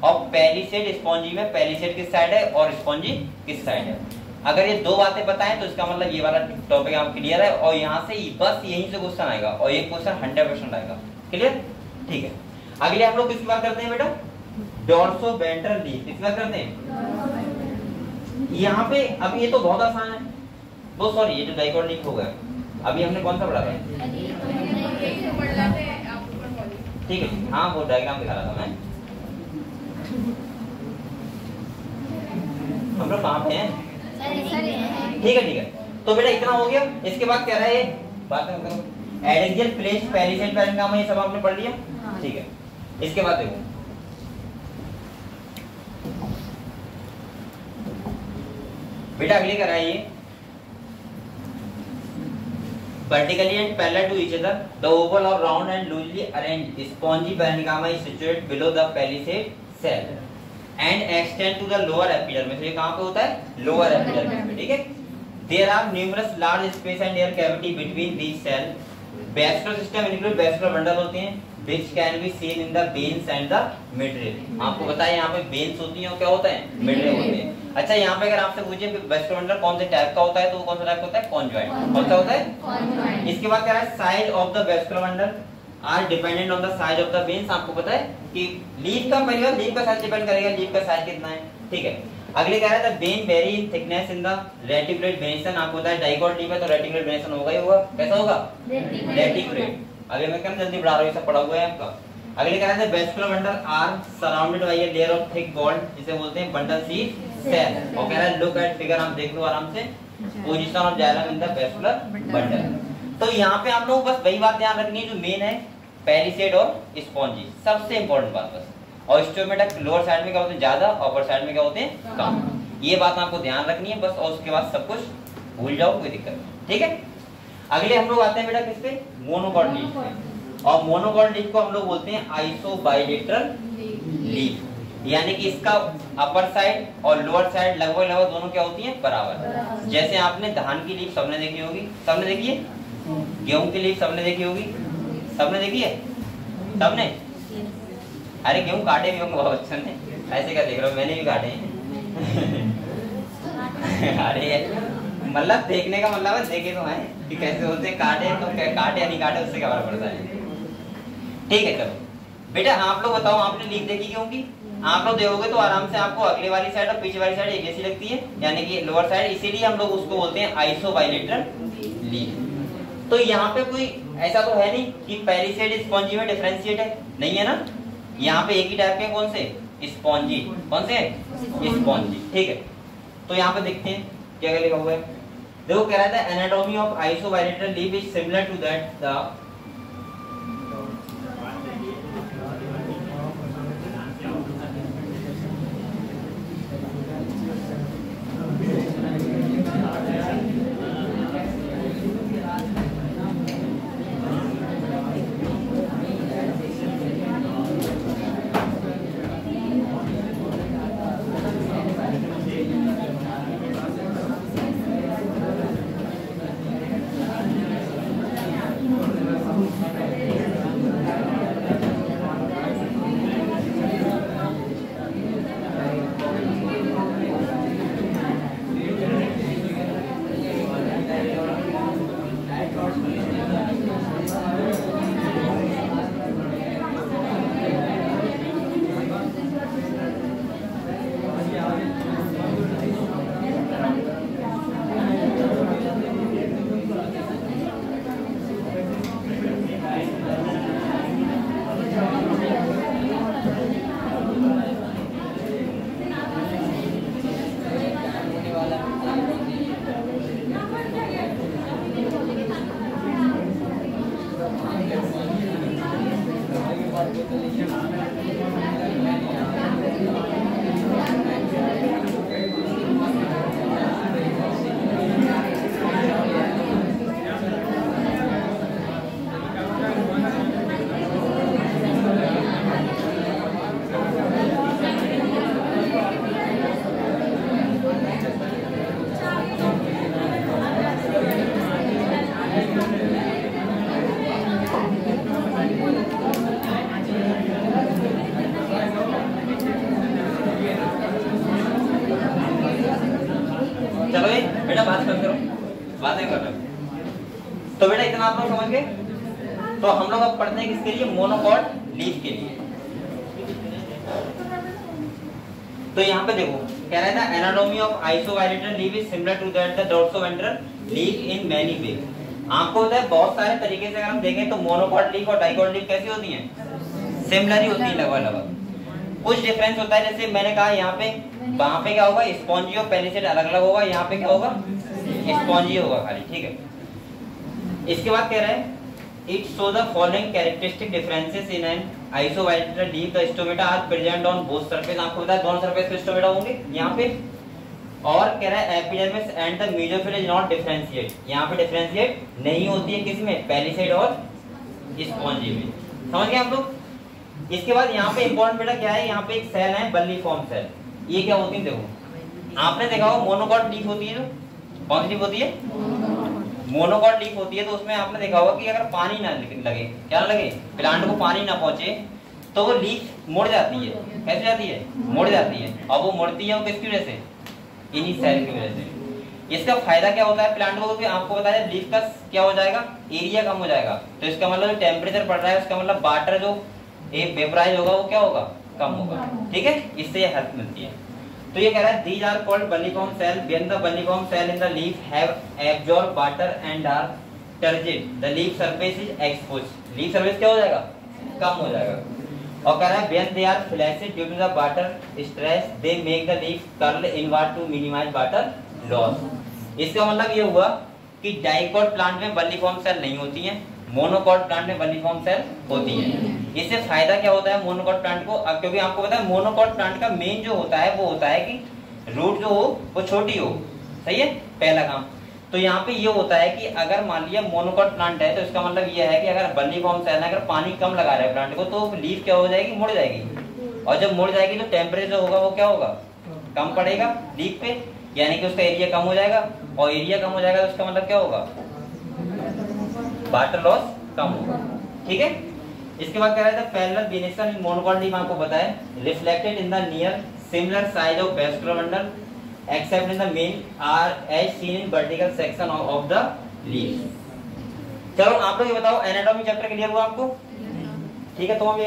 और पेलिसेड स्पॉन्जी में पेलिसेड किस साइड है और स्पॉन्जी किस साइड है। अगर ये 2 बातें बताएं तो इसका मतलब ये वाला टॉपिक आप क्लियर है, और यहाँ से बस यहीं से क्वेश्चन आएगा, और ये क्वेश्चन 100% आएगा, क्लियर, ठीक है। अगले हम लोग किसकी बात करते हैं बेटा, डोर्सो वेंट्रल लीफ, किसकी बात करते हैं। यहाँ पे अब ये तो बहुत आसान है, वो सॉरी ये तो डाइकॉट लीफ हो गया, अभी हमने कौन सा पढ़ा था, ठीक है, हाँ वो डायग्राम दिखा रहा था मैं, हम लोग कहाँ पे हैं, ठीक है ठीक है। तो बेटा इतना हो गया। इसके बाद कह रहा है बात करो एडेक्सियल प्लेट पेलिसेड पैरेन्काइमा, ये सब आपने पढ़ लिया, ठीक है। इसके बाद देखो बेटा अगली कह रहा है ये vertically and parallel to each other, the oval or round and loosely arranged spongy parenchyma is situated below the palisade cell and extend to the lower epidermis। ये कहाँ पे होता है, lower epidermis में, ठीक है। There are numerous large space and air cavity between these cells। vascular system include vascular bundle होते हैं which can be seen in the veins and the medulla। आपको बताया यहाँ पे veins होती हैं और क्या होता है medulla होते हैं। अच्छा यहाँ पे अगर आपसे पूछे वेस्कुलर बंडल कौन से टाइप का होता है, तो वो कौन सा टाइप होता है, कॉन्जॉइंट। कौन सा होता है, कॉन्जॉइंट। इसके बाद क्या है, size of the vascular bundle are dependent on the size of the veins. आपको पता है कि लीफ का पहले लीफ का साइज डिपेंड करेगा, लीफ का साइज कितना है, ठीक है। अगले कह रहा है the vein vary in thickness in the reticulate venation. आपको पता है डाइकॉट लीफ है तो रेटिकुलेट वेनेशन होगा ही होगा, कैसा होगा, रेटिकुलेट। अगले मैं कम जल्दी बढ़ा रहा हूँ, ये सब पढ़ा हुआ है आपका। अगले कह रहे हैं vascular bundle are surrounded by a layer of thick wall, जिसे बोलते हैं बंडल सीट सेल। और कह रहा है लुक एट फिगर, आप देख लो आराम से, position of xylem in the vascular bundle. तो यहाँ पे आप लोग बस वही बात ध्यान रखनी है जो मेन है, पेलिसेड और स्पॉन्जी, सबसे इंपॉर्टेंट बात बस। और स्टोमेटा लोअर साइड में क्या होते हैं ज्यादा, अपर साइड में क्या होते हैं कम, ये बात आपको ध्यान रखनी है बस, और उसके बाद सब कुछ भूल जाओ, कोई दिक्कत नहीं, ठीक है। अगले हम लोग आते हैं बेटा किस पे, मोनोकॉट लीफ पे। और मोनोकॉट लीफ को हम लोग बोलते हैं आइसोबाइलेटरल लीफ, यानी कि इसका अपर साइड और लोअर साइड लगभग लगभग दोनों क्या होती हैं, बराबर। जैसे आपने धान की लीफ सबने देखी होगी, सबने देखी है, गेहूं की लीफ सबने देखी होगी, सबने देखी है, सबने। अरे गेहूं काटे भी होंगे बहुत बच्चों ने, ऐसे क्या देख रहे हो, मैंने भी काटे हैं। अरे मतलब देखने का मतलब है देखे तो हैं कि कैसे होते हैं, काटे तो काटे या नहीं काटे उससे क्या फर्क पड़ता है। ठीक है चलो बेटा, आप लोग बताओ, आपने लीफ देखी क्यों की? आप लोग देखोगे तो आराम से आपको अगले वाली साइड और पीछे वाली साइड एक जैसी लगती है, यानी कि लोअर साइड, इसीलिए हम लोग उसको बोलते हैं आइसोबाइलेटरल लीफ। तो यहाँ पे कोई ऐसा तो है नहीं कि पहली साइड स्पॉन्जी में डिफरेंशिएट है, नहीं है ना, यहाँ पे एक ही टाइप के कौन से, स्पॉन्जी, कौन से स्पॉन्जी। ठीक है, तो यहाँ पे देखते हैं क्या लिखा हुआ है। देखो कह रहा था anatomy of isobilateral leaf is similar to that the तो बेटा इतना आप लोग समझ गए। तो हम लोग अब पढ़ते हैं किसके लिए, मोनोकॉट लीफ के लिए। तो यहाँ पे देखो कह रहा था anatomy of isobilateral leaf is similar to that the dorsoventral leaf in many way. आपको पता है बहुत सारे तरीके से अगर हम देखें तो मोनोकॉट लीफ और डाइकॉट लीफ कैसी होती हैं, सिमिलर ही होती है लगभग लगभग। कुछ डिफरेंस होता है, जैसे मैंने कहा यहाँ पे, वहां पे क्या होगा स्पॉन्जी और पेनिसेट अलग अलग होगा, यहाँ पे क्या होगा स्पॉन्जी होगा खाली। ठीक है, इसके बाद कह रहे हैं it show the following characteristic differences in an isobilateral leaf, the stomata are present on both surface. आपको पता है दोनों सरफेस पे स्टोमेटा होंगे यहाँ पे। और कह रहा है epidermis and the mesophyll is not differentiate, यहाँ पे डिफरेंशिएट नहीं होती है किसमें, पेनिसेट और स्पॉन्जी में। समझ गए आप लोग। इसके बाद यहाँ पे इंपॉर्टेंट बेटा क्या है, यहाँ पे एक सेल है बल्लीफॉर्म सेल। ये क्या होती है देखो, आपने देखा हो मोनोकॉट लीफ होती है, जो कौन सी लीफ होती है, मोनोकॉट लीफ होती है। तो उसमें आपने देखा होगा कि अगर पानी ना लगे, क्या ना लगे, प्लांट को पानी ना पहुंचे तो वो लीफ मुड़ जाती है। कैसे जाती है, मुड़ जाती है। और वो मुड़ती है वो किसकी वजह से, इन्हीं सेल की वजह से। इसका फायदा क्या होता है प्लांट को, क्योंकि आपको पता है लीफ का क्या हो जाएगा, एरिया कम हो जाएगा। तो इसका मतलब टेम्परेचर बढ़ रहा है, उसका मतलब वाटर जो वेपराइज होगा वो क्या होगा, कम होगा। ठीक है, इससे हेल्प मिलती है। तो ये कह रहा है these are called balliform cell when the balliform cell in the leaf have absorbed water and are turgid, the leaf surface is exposed। leaf surface क्या हो जाएगा, कम हो जाएगा। और कह रहा है when they are flaccid due to the water stress they make the leaf curl inward to minimize water loss। इसका मतलब ये हुआ कि डाइकॉट प्लांट में बल्लीफॉर्म सेल नहीं होती है, मोनोकॉट प्लांट में बल्लीफॉर्म सेल होती है। इससे फायदा क्या होता है मोनोकॉट प्लांट को, क्योंकि आपको पता है मोनोकॉट प्लांट का मेन जो होता है वो होता है कि रूट जो हो वो छोटी हो। सही है, पहला काम। तो यहाँ पे ये होता है कि अगर मान लिया मोनोकॉट प्लांट है तो इसका मतलब ये है कि अगर बल्लीफॉर्म सेल अगर पानी कम लगा रहा है प्लांट को तो लीफ क्या हो जाएगी, मुड़ जाएगी। और जब मुड़ जाएगी तो टेम्परेचर होगा वो क्या होगा, कम पड़ेगा लीफ पे, यानी कि उसका एरिया कम हो जाएगा। और एरिया कम हो जाएगा तो उसका मतलब क्या होगा, वाटर लॉस कम होगा। ठीक है। इसके बाद कह रहा था पैरेलल वेनेशन इन मोनोकॉट लीफ, आपको बताया reflected in the near similar size of vascular bundle except in the main are as seen in vertical section of the leaf। चलो आप लोग ये बताओ एनाटॉमी चैप्टर क्लियर हुआ आपको? ठीक है, तो अभी